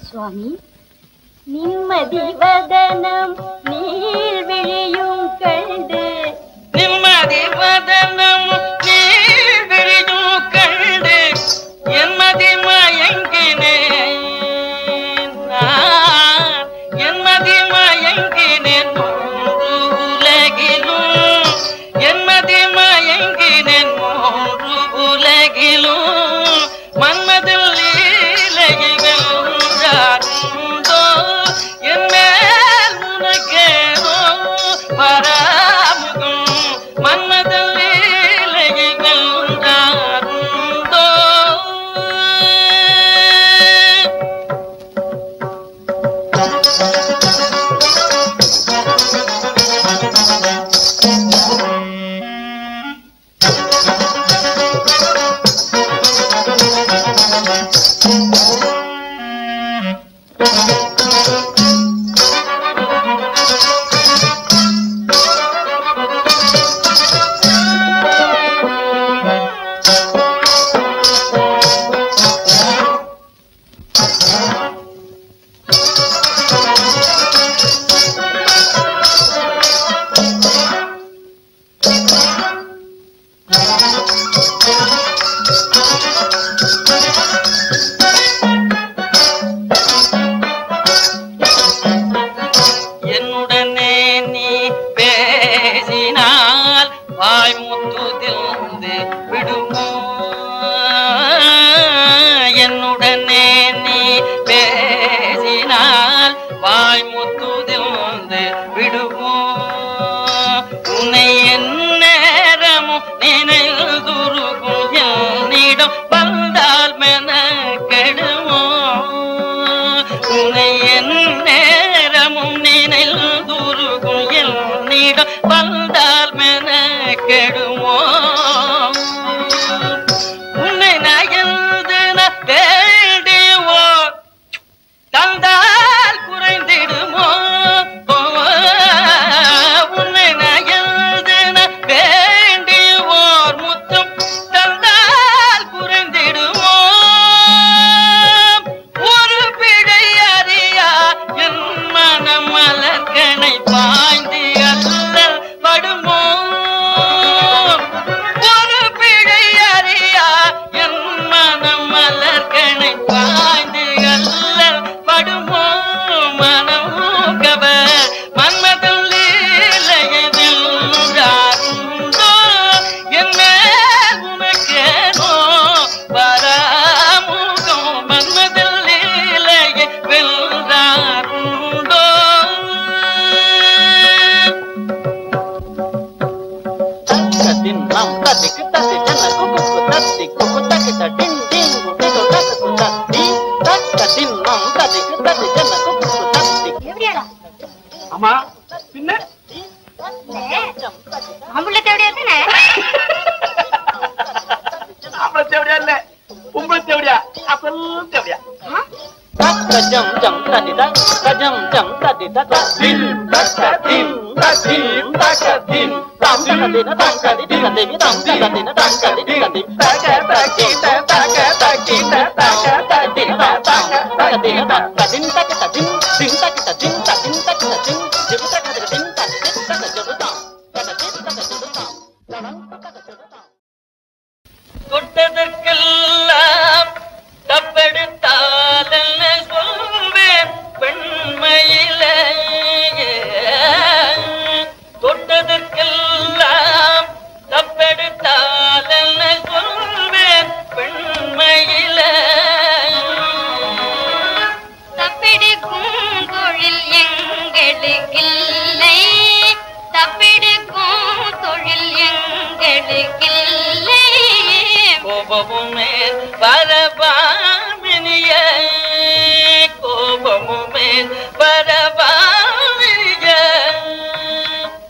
Speaker 1: சுவாமி, நிம்மதி வதனம் நீர் விழியும் கண்டு,
Speaker 3: நிம்மதி வதனம் நீர் விழியும் கண்டு என்மதி மயங்கினேன், என்மதி மயங்கினேன் உலகிலும், என்மதி மயங்கினேன் மூன்று உலகிலும். மன்மதில் லீலையை வென்றாருண்டோ, என் மேல் உனக்கேனோ பராமுகம். மன்மதில் லீலையை வென்றாருண்டோ. என்னுடனே நீ பேசினால் வாய் முத்துதிர்ந்து விடுமோ, என்னுடனே நீ பேசினால் வாய் முத்துதிர்ந்து விடுமோ. உன்னை என் நேரமும் நினைந்துருகும் என்னிடம் வந்தால் மெனக்கெடுமோ. உன்னை என் நேரமும் நினைந்துருகும் என்னிடம் வந்தால் மெனக்கெடுமோ. உன்னை நயந்து தேடிவோ தந்தால் குறைந்திடுமோ. உன்னை நயந்து வேண்டிவோர் முத்தம் தந்தால் தத்தி ஜன குக்கு தத்தி குக்கு தக்கிட்ட டின் டின் குக்கு தக்கு தத்தி தக்க தின்னம் ததிக்கு தத்தி ஜன குக்கு தத்தி.
Speaker 1: எப்படியாடா?
Speaker 4: ஆமா பின்ன
Speaker 1: ஆம்பளை தேவடியா தானே?
Speaker 4: ஆம்பளை தேவடியா இல்ல பொம்பளை தேவடியா அசல் தேவடியா.
Speaker 3: Kajam jam tadi dah, kajam jam tadi dah.
Speaker 4: Din takadim tadim takadim
Speaker 3: Tam takadim, tam takadim, takadim, tam takadim, tam takadim, takadim.
Speaker 4: takadim takadim takadim
Speaker 3: Takadim, takadim, takadim, dim takadim, tadim takadim, jim takadim, tadim takadim, takadim takadim. Jalan takadim. தொட்டதற்கெல்லாம் தப்பெடுத்தால் என்ன சொல்வேன் பெண்மையிலே, தொட்டதற்கெல்லாம் தப்பெடுத்தால் என்ன சொல்வேன் பெண்மையிலே.
Speaker 1: தப்பெடுக்கும் தொழில் எங்களுக்கில்லை, தப்பெடுக்கும் தொழில் எங்களுக்கில்லை.
Speaker 3: கோபமுமே பரபாமினிய, கோபமுமே பரபாமினிய.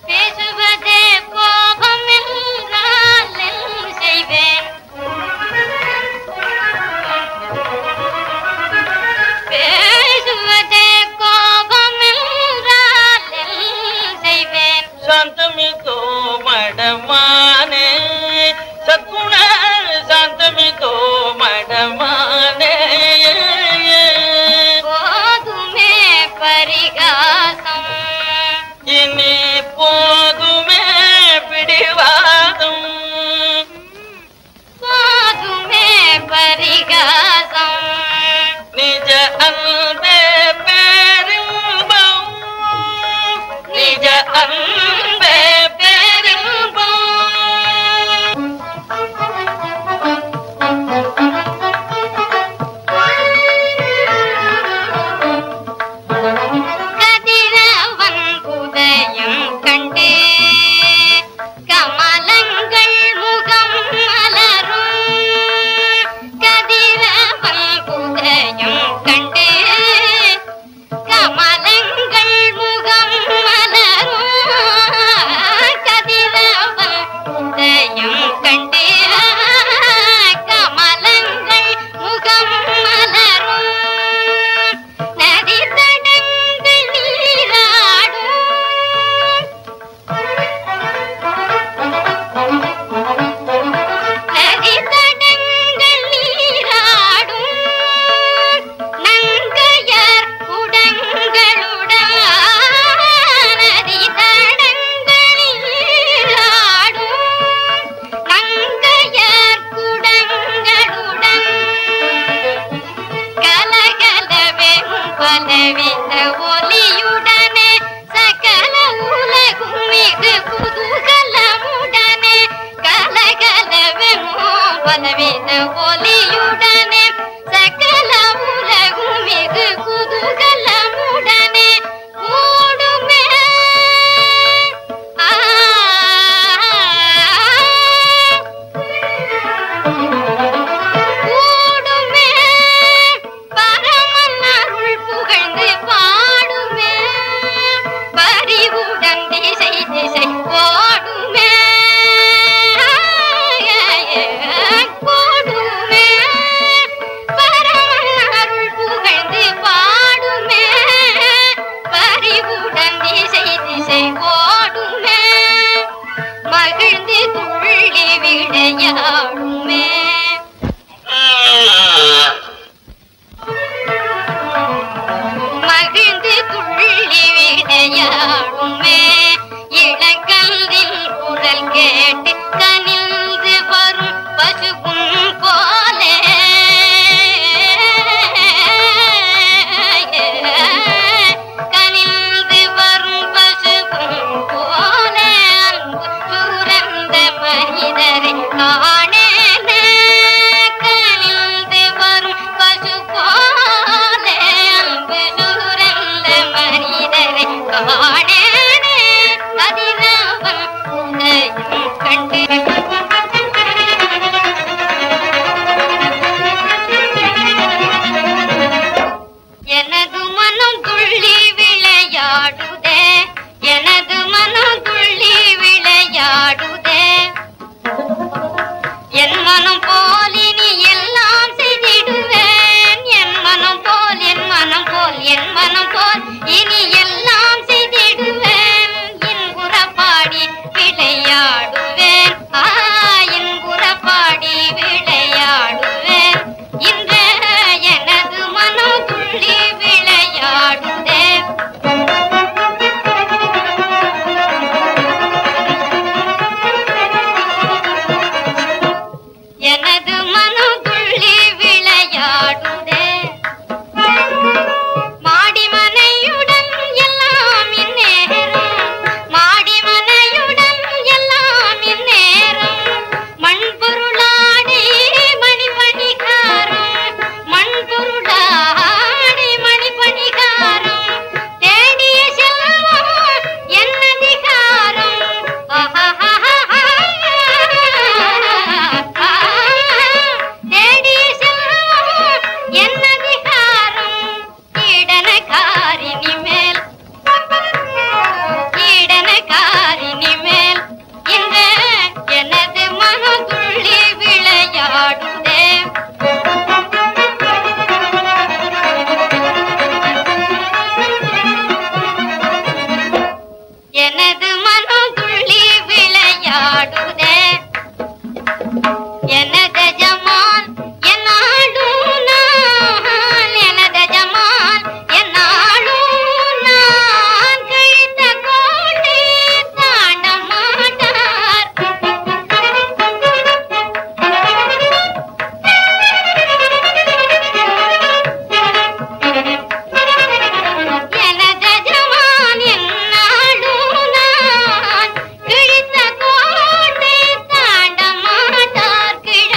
Speaker 1: பேசுவதே கோபம் என்றால் செய்வேன், பேசுவதே கோபம் என்றால் செய்வேன்.
Speaker 3: சாந்தமிதோ மடமானே சத்குண, சாந்தமிதோ மடமானே.
Speaker 1: போதுமே பரிகாசம்,
Speaker 3: இனி போதுமே பிடிவாதம்,
Speaker 1: போதுமே பரிகாசம்.
Speaker 3: நிஜ அன்பே பெரும்பம், நிஜ அன்பே பெரும்பம்.
Speaker 1: கதிரவன் உதயம் கண்டு கமலங்கள் முகம் மலரும், கதிரவன் உதயம் கண்டு கமலங்கள் முகம் மலரும், கதிரவன் உதயம் கண்டு கமலங்கள் முகம் மலரும். நதி தடங்கள் நீராடும், நதி தடங்கள் நீராடும், நங்கையர் குடங்களுடன், நதி தடங்கள் நீராடும், நங்கையர் குடங்களுடன். கலகலவெனும் பலவித ஒலியுடனே சகல உலகும் மிகு குதூகலமுடனே, கலகலவெனும் பலவித ஒலியுடனே சகல உலகும் மிகு குதூகலமுடனே கூடுமே. கூடுமே பரமன் அருள் புகழ்ந்து பாடுமே, பரிவுடன் திசை திசை ஓடுமே, கூடுமே பரமன் அருள் புகழ்ந்து பாடுமே, பரிவுடன் திசை திசை ஓடுமே, மகிழ்ந்து துள்ளி விளையாடுமே. மகிழ்ந்து துள்ளி விளையாடுமே, இளங்கல்லில் குரல் கேட்டு கனிந்து வரும் பசுவும் போலே, கனிந்து வரும் பசுவும் போலே, அன்பு சுரந்த மனிதரை காணேனே, கனிந்து வரும் பசு போலே, அன்பு சுரந்த மனிதரை காணேனே, கதிரவன் உதயம் கண்டு என் மனம் போல் இனி எல்லாம் செய்திடுவேன் என் மனம் போல் என் மனம் போல் என் மனம் போல் இனி எல்லாம் செய்திடுவேன் இன்புற பாடி விளையாடுவேன் இன்புற பாடி விளையாடுவேன் இன்ற எனது மனம் துள்ளி விளையாடுதே எனது மனம் துள்ளி விளையாடுதே மாடிமனையுடன் எல்லாம் இந்நேரம் மாடிமனையுடன் எல்லாம் இந்நேரம் மண்பொருளாடி மணிபணிகாரம் மண்பொருளாடி மணிபணிகாரம் தேடிய செல்வம் என்னதிகாரம் தேடிய செல்வம் என்னதிகாரம் ஈடனகாரினி மேல் ஈடனகாரினி மேல் இந்த எனது மனம் துள்ளி விளையாடுதே எனது மனம் துள்ளி விளையாடுதே எனது ஜமால் என்னாலும் நான் எனது ஜமால் என்னாலும் நான் கழித்த கோட்டை தாண்ட மாட்டார் எனது ஜமால் என்னாலும் நான் கிழித்த கோட்டை தாண்ட மாட்டார் கிழ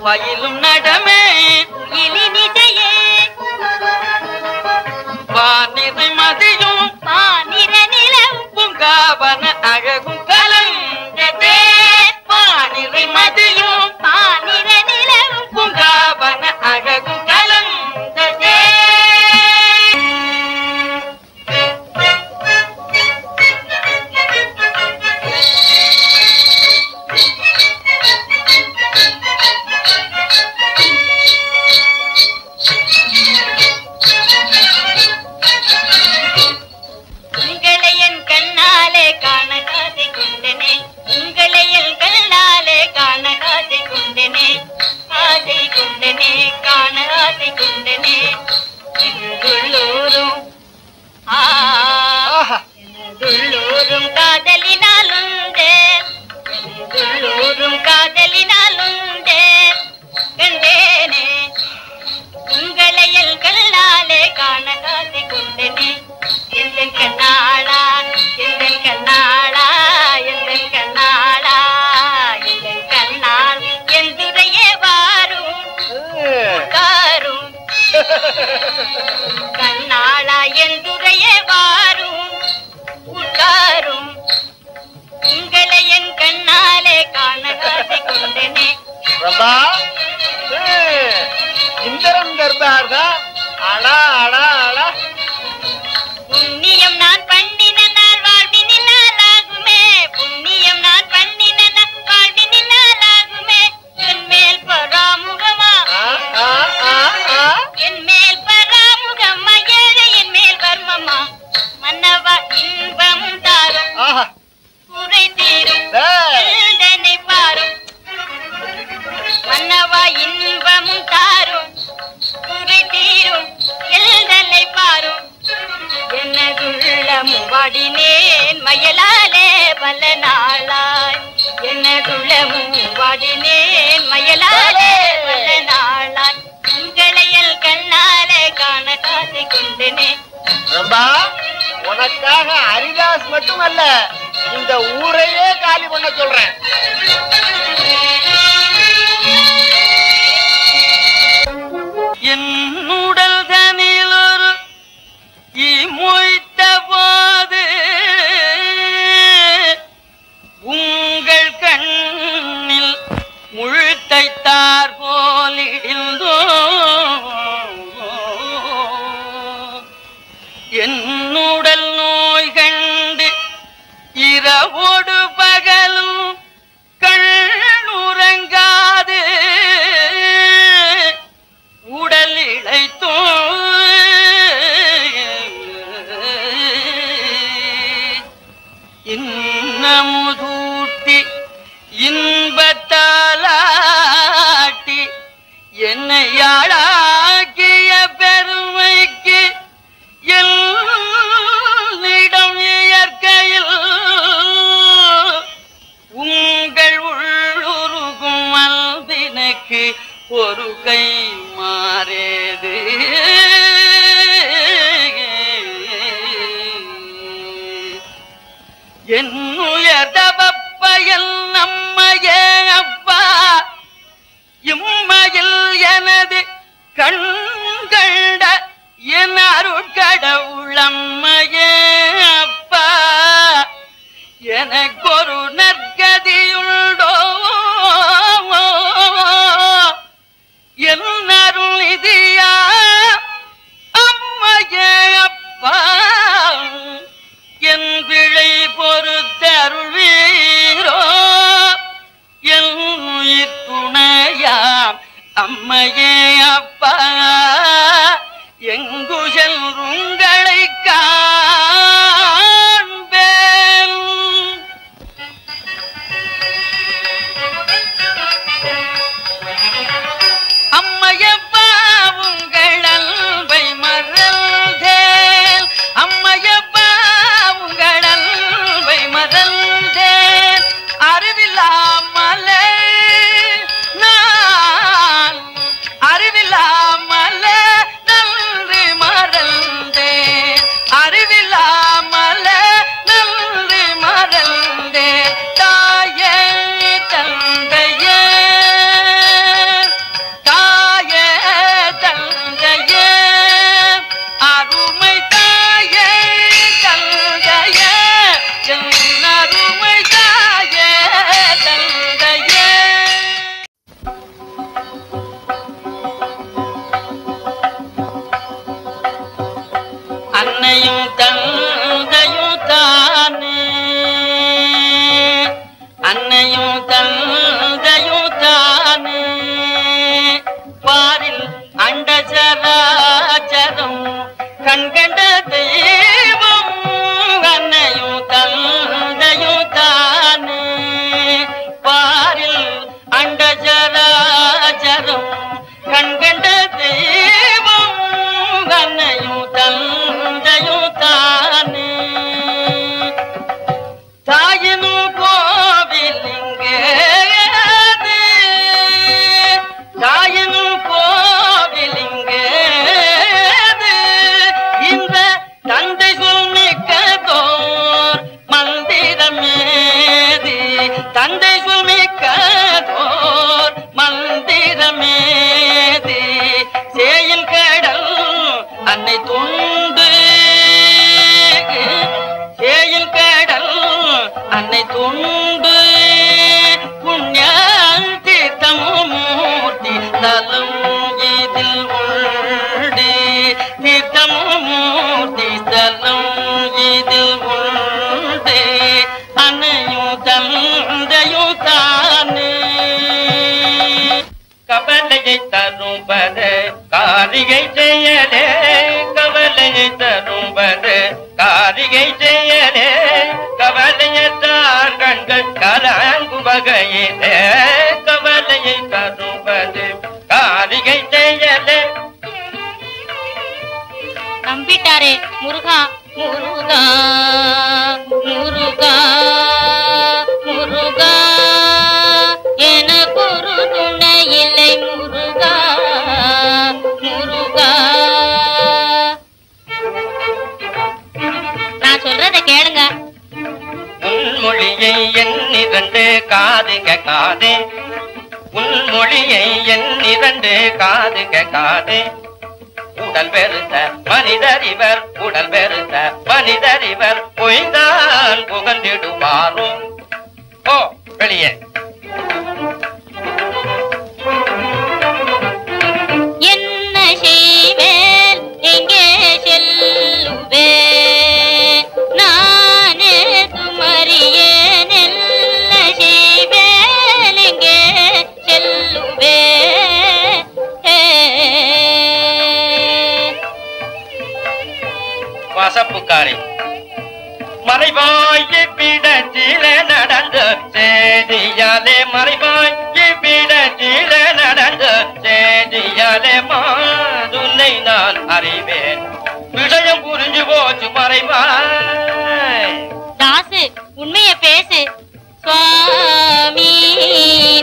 Speaker 3: பயிலும் நடமே
Speaker 1: இனிநிதையே
Speaker 3: வானிறை மதியும்
Speaker 1: பானிர நிலவும்
Speaker 3: பூங்காவன அழகும் கலந்ததே வானிறை மதியும்
Speaker 1: பானிர நிலவும்
Speaker 3: பூங்காவன அழகும் கலந்ததே
Speaker 1: உங்களை என் கண்ணாலே காண காதை கொண்டனே உங்களை என் கண்ணாலே காண காதை கொண்டனே ஆசை கொண்டனே காண ஆசை கொண்டனே உள்ளூரும் உள்ளூரும் காதலினால் உண்டே உள்ளூரும் காதலினால் உண்டே கண்டேனே உங்களை என் கண்ணாலே காண காதை கொண்டனே எந்தன் கண்ணாளா எந்தன் கண்ணாளா எந்தன் கண்ணாளா எந்தன் கண்ணால் எந்துரையே வாரும் காரும் கண்ணாளா எந்துரையே வாரும் உட்காரும் உங்களை என் கண்ணாலே காண காசை கொண்டனே
Speaker 4: பிரபா இந்திரன் தர்பார்தா அடா அடா அடா
Speaker 1: புண்ணியம் நான் பண்ணின நாள் வாழ்வினினால் ஆகுமே புண்ணியம் நான் பண்ணின நாள் வாழ்வினினால் ஆகுமே என் மேல் பராமுகமா என் மேல் பராமுகமா ஏழை என் மேல் வர்மமா மன்னவா இன்பமும் தாரும் குறை தீரும் எழுதனை பாரும் மன்னவா இன்பமும் தாரும் குறை தீரும் எழுதனை பாரும் என்னதுள்ளமும் வாடினேன் மயலாலே பல நாளாய் என்னதுள்ளமும் வாடினேன் மயலாலே பல நாளாய் உங்களையல் கண்ணாலே காண காசை கொண்டனே
Speaker 4: பிரபா உனக்காக ஹரிதாஸ் மட்டுமல்ல இந்த ஊரையே காலி பண்ண சொல்றேன்
Speaker 3: என்னுடல் தனில் ஒரு மொய்த்த போது உங்கள் கண்ணில் முழுத்தைத்தார் போலிருந்தோ என்னுடல் நோய் கண்டு இரவோடு பகலும் கண்ணுறங்காது உடல் இழைத்தோ இன்னமுதூட்டி இன்பத்தாலாட்டி என்னை ஆளாக்கிய பெருமைக்கு என்னிடம் இயற்கையில் உங்கள் உள்ளுருகும் அன்பினுக்கு ஒரு கை மாறேது என்னுயர்தவப்பயல் நம்மையே அப்பா இம்மையில் எனது கண்கண்ட என் அருட்கடவுளம்மையே அப்பா எனக்கொரு நற்கதியுண்டோ என் அருள் இதியா அம்மையே அப்பா என் பிழை பொறுத்தருள்வீரோ என் உயிர் துணையாம் அம்மையே அப்பா எங்கு செல்றுங்களை காண்பேன் அம்மையப்பா உங்கள் அன்பை மறந்தேன் அம்மையப்பா உங்கள் அன்பை மறந்தேன் அறிவில்லாமலே நான் அறிவில்லாமலே நன்றி மறந்தேன் சராச்சரம் கண்கண்ட தெய்வம் அன்னையும் தந்தையும் தானே பாரில் அண்ட சராச்சரம் கண்கண்ட தெய்வம் அன்னையும் தந்தையும் தானே தாயினும் கோவிலிங்கே தாயினும் கோவிலிங்கே இந்த தந்தை சுமிக்கதோர் மந்திரமேதி தந்தை சுமிக்கதோர் மந்திரமேதி சேயில் கடல் அன்னை துண்டு சேயில் கடல் அன்னை துண்டு புண்ணிய தீர்த்தமும் மூர்த்தி தலம் இதில் உண்டு தீர்த்தமும் மூர்த்தி தலம் இதில் உண்டு அன்னையும் தந்தையும் தானே கவலையை தரும்பது காரிகை செய்யலே கவலையை தரும்பது காரிகை செய்யலே கவலையற்றார் கண்கள் கலங்கும் வகையிலே கவலையை தரும்பது காரிகை செய்யலே
Speaker 2: நம்பிட்டாரே முருகா முருகா முருகா முருகா எனக்கு ஒரு துணை இல்லை முருகா முருகா நான் சொல்றத கேளுங்க
Speaker 3: உன்மொழியை எண்ணிரண்டு காது கேட்காதே உன்மொழியை எண்ணிரண்டு காது கேட்காதே உடல் பெருத்த மனிதர் இவர் உடல் பெருத்த மனிதர் இவர் பொய்தான் புகழ்ந்திடுவாரோ ஓ வெளியே
Speaker 2: என்ன செய்வேன் எங்கே செல்லுவேன் நானே துமறியேன் என்ன செய்வேன் எங்கே செல்லுவேன்
Speaker 3: வசப்புக்காரி மறைவாய் பிடத்தில நடந்த செய்தியாலே மறைவாய் பிடத்தில நடந்த செய்தியாலே மாதுன்னை நான் அறிவேன் விஷயம் புரிஞ்சு போச்சு மறைவாய்
Speaker 2: தாசு உண்மையை பேசு சுவாமி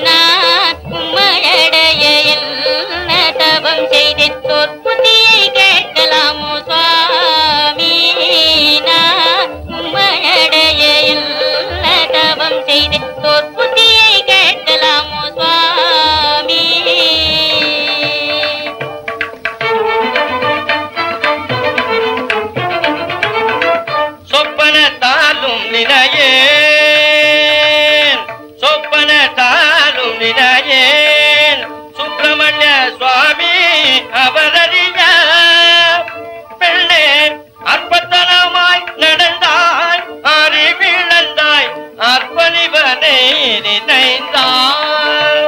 Speaker 2: நான் உம்மடைய என்ன தவம் செய்தேன் சொற்புத்தியை கேட்கலாமோ சுவாமி நான் உம்மடைய என்ன தவம் செய்தேன் சொற்புத்தியை கேட்கலாமோ சுவாமி
Speaker 3: சொப்பனத்தாலும் நினையேன் சொப்பனத்தாலும் நினையேன் சுப்பிரமணிய சுவாமி அவரறிய பெண்ணே அற்பத்தனமாய் நடந்தாய் அறிவிழந்தாய் அற்பனிவனை நினைந்தாய்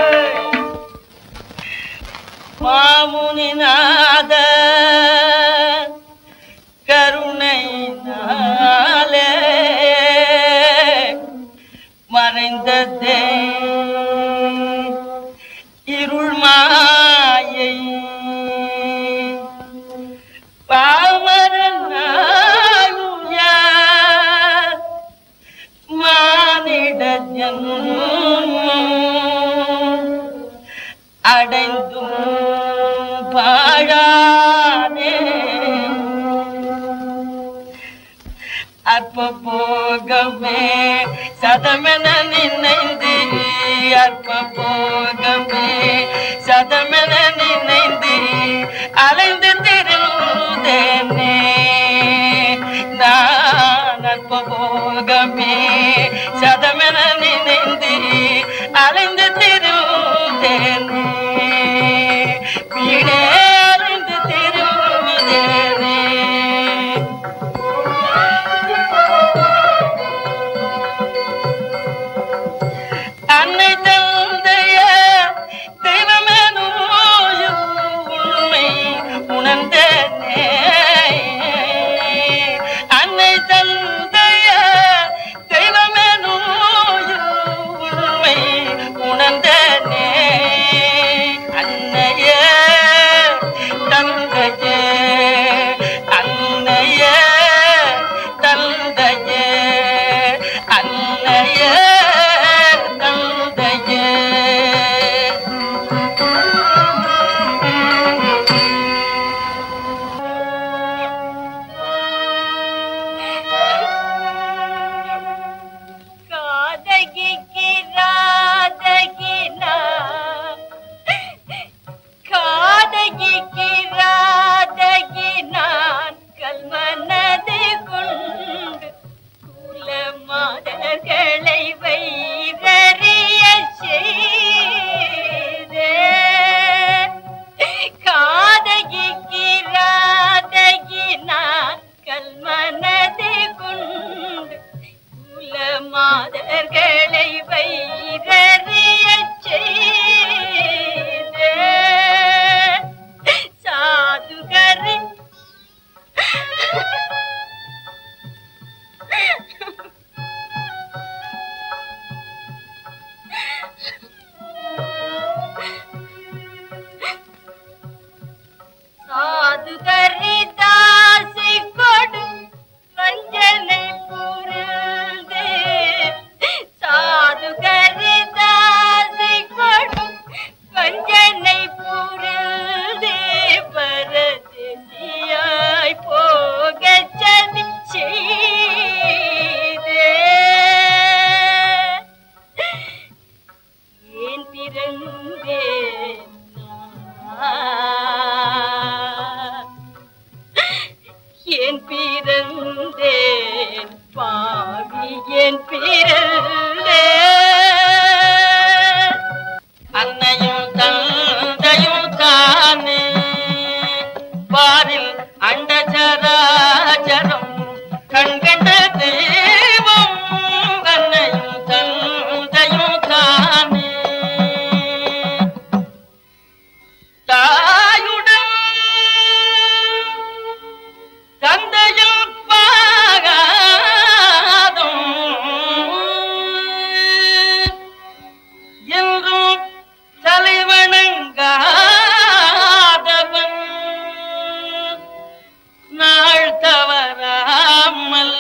Speaker 3: மாமுனிநாத கருணையினாலே மறைந்ததே இருள் மாயை பாமரனாய மானிட ஜன்மம் அடைந்தும் பாழானே அற்ப போகமே சதமென நினைந்து அற்ப போகமே சதமென நினைந்து அலைந்து திருந்தேனே நான் அற்ப போகமே சதமென நினைந்து அலைந்து திருந்தேனே வீடே அலைந்து திருந்தேனே அன்னை தந்தைய தெய்வமெனும் உண்மை அன்னை தந்தைய தெய்வமெனோ உண்மை உணர்ந்தனே அன்னைய தந்தையே அன்னைய தந்தையே அன்னைய தந்தையே மாதர்களை வைரறிய செய்த சாதுகரி சாதுகரி தாசி கொடு வஞ்சனை புரிந்து சாதுகரி தாசி கொடு வஞ்சனை புரிந்து பரதேசியாய் போகச் சதி செய்தே ஏன் பிறந்தேன் ஏன் பிறந்தேன் பாவி ஏன் பிறந்தேன் அன்னையும் தந்தையும் தானே பாரில் அண்டச்சராச்சரம் கண்கண்ட தெய்வம் அன்னையும் தந்தையும் தானே தாயுடன் தந்தையில் பாகாதும் என்றும் தலைவணங்காதவன் நாள் தவறாமல்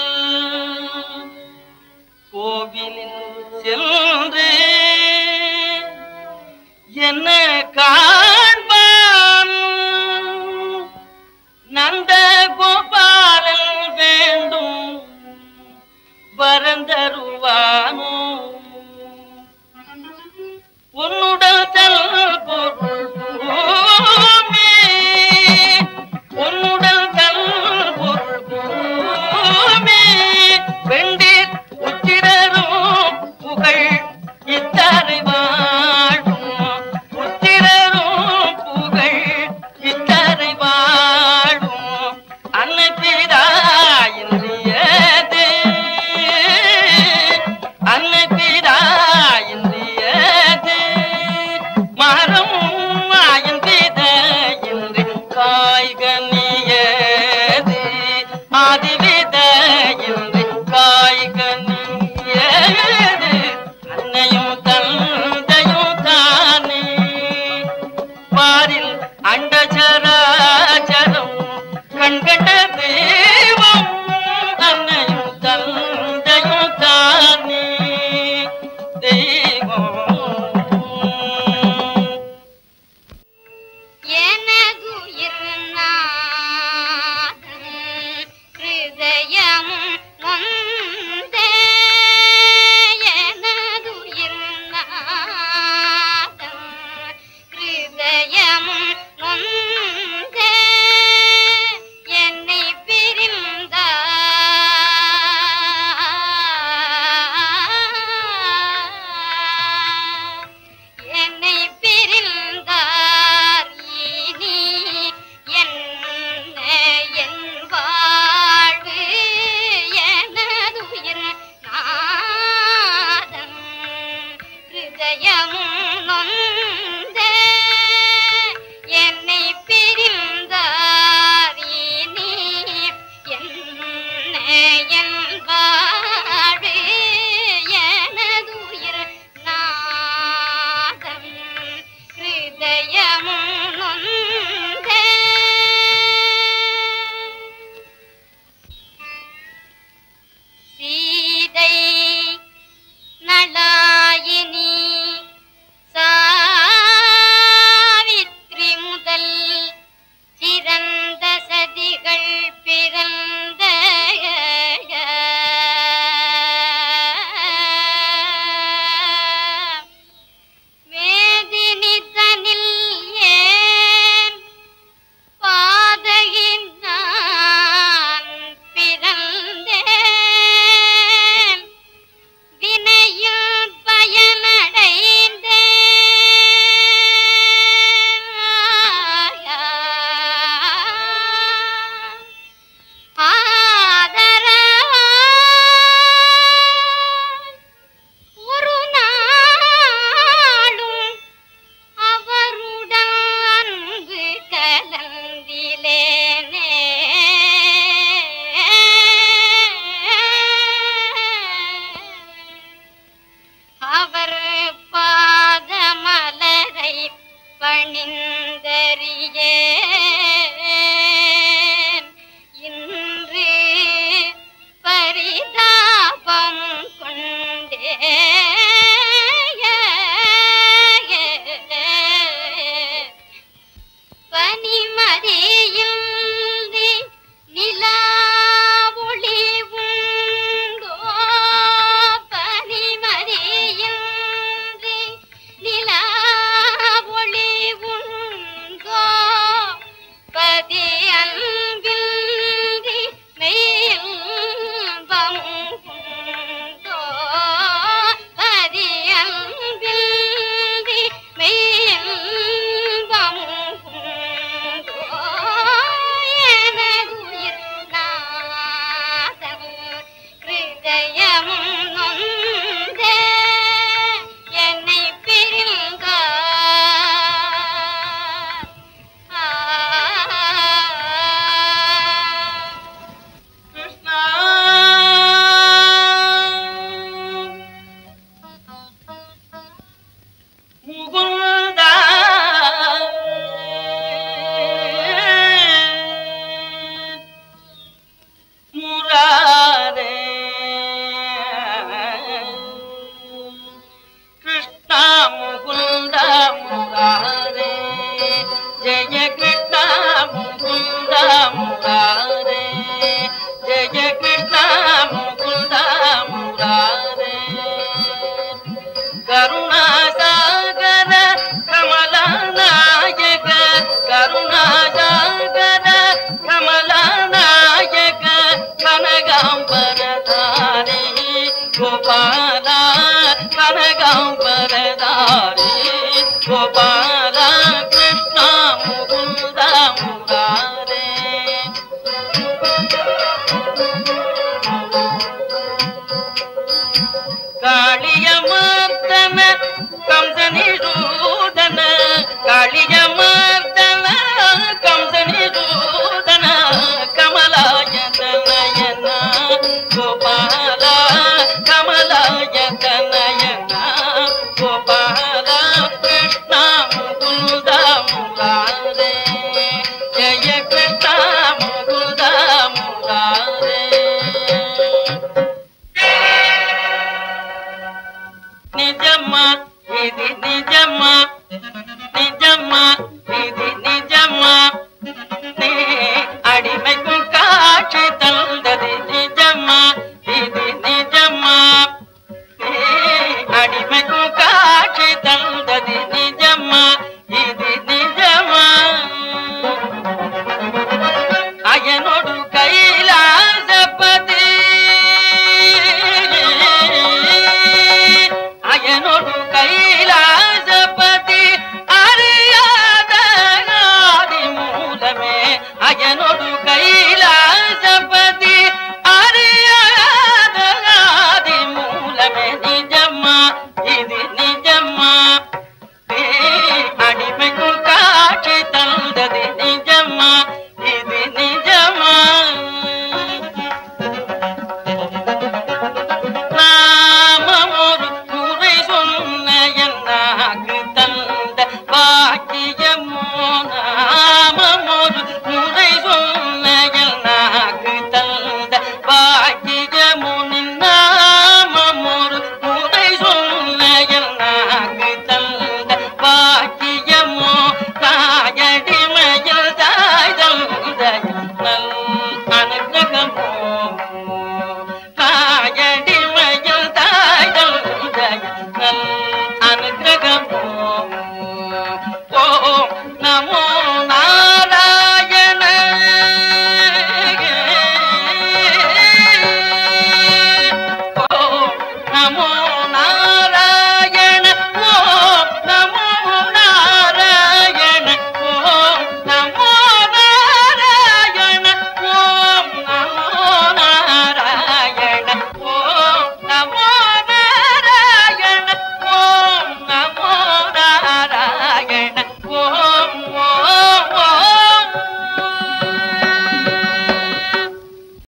Speaker 3: கோவிலில் சென்று என்ன காண்பான் நந்த கோபாலன் வேண்டும் வரந்தருவானோ உன்னுடல் தல் பொருள் பூமி உன்னுடல் தல் பொருள் பூமி வெண்டீர் உச்சிரரும் புகழ் இத்தரை வாழும் உச்சிரரும் புகழ் இத்தரை வாழும் அன்னை பிதாயின்றியது அன்னை பிதாயின்றியது மரம் ஆயந்தித என்று காய்கனியது ஆதிவித என்று காய்கனியது அன்னையும் தந்தையும் தானே பாரில் அண்டச்சராச்சரம் கண்கண்ட தெய்வம் அன்னையும் தந்தையும் தானே தெய்வம்
Speaker 1: எனதுயிர் நாதன் ஹிருதயமும் நொந்தே எனதுயிர் நாதன் ஹிருதயமும் நொந்தே மறந்திலேனே அவர் பாதமலரை பணிந்தறியேன் இன்று பரிதாபம் கொண்டே பனிமதியில் நிலா ஒளி உண்டோ பனிமதியில் நிலா ஒளி உண்டோ பதி அன்பில் மெய்யின்பம் உண்டோ பதி அன்பில் மெய்யின்பம் உண்டோ எனதுயிர் நாதம் ஹிருதயம் நொந்தே என்னை பிரிந்தார்
Speaker 3: கிருஷ்ணா முகுந்தா முராரே கிருஷ்ணா முகுந்தா முராரே ஜெய கிருஷ்ணா முகுந்தா முராரே ஜெய கிருஷ்ணா முகுந்தா முராரே கருணாசாகர கமலநாயக கருணாசாகர கமலநாயக கனகாம்பரதாரி கோபால கனகாம்பரதாரி கோபால கிருஷ்ணா முகுந்தா முராரே காளியமர்தன கம்சனிரூதன காளியமர்தன கம்சனிரூதன கமலாயதனயன கோபால கமலாயதனயன கோபால கிருஷ்ணா முகுந்தா முராரே ஜெய கிருஷ்ணா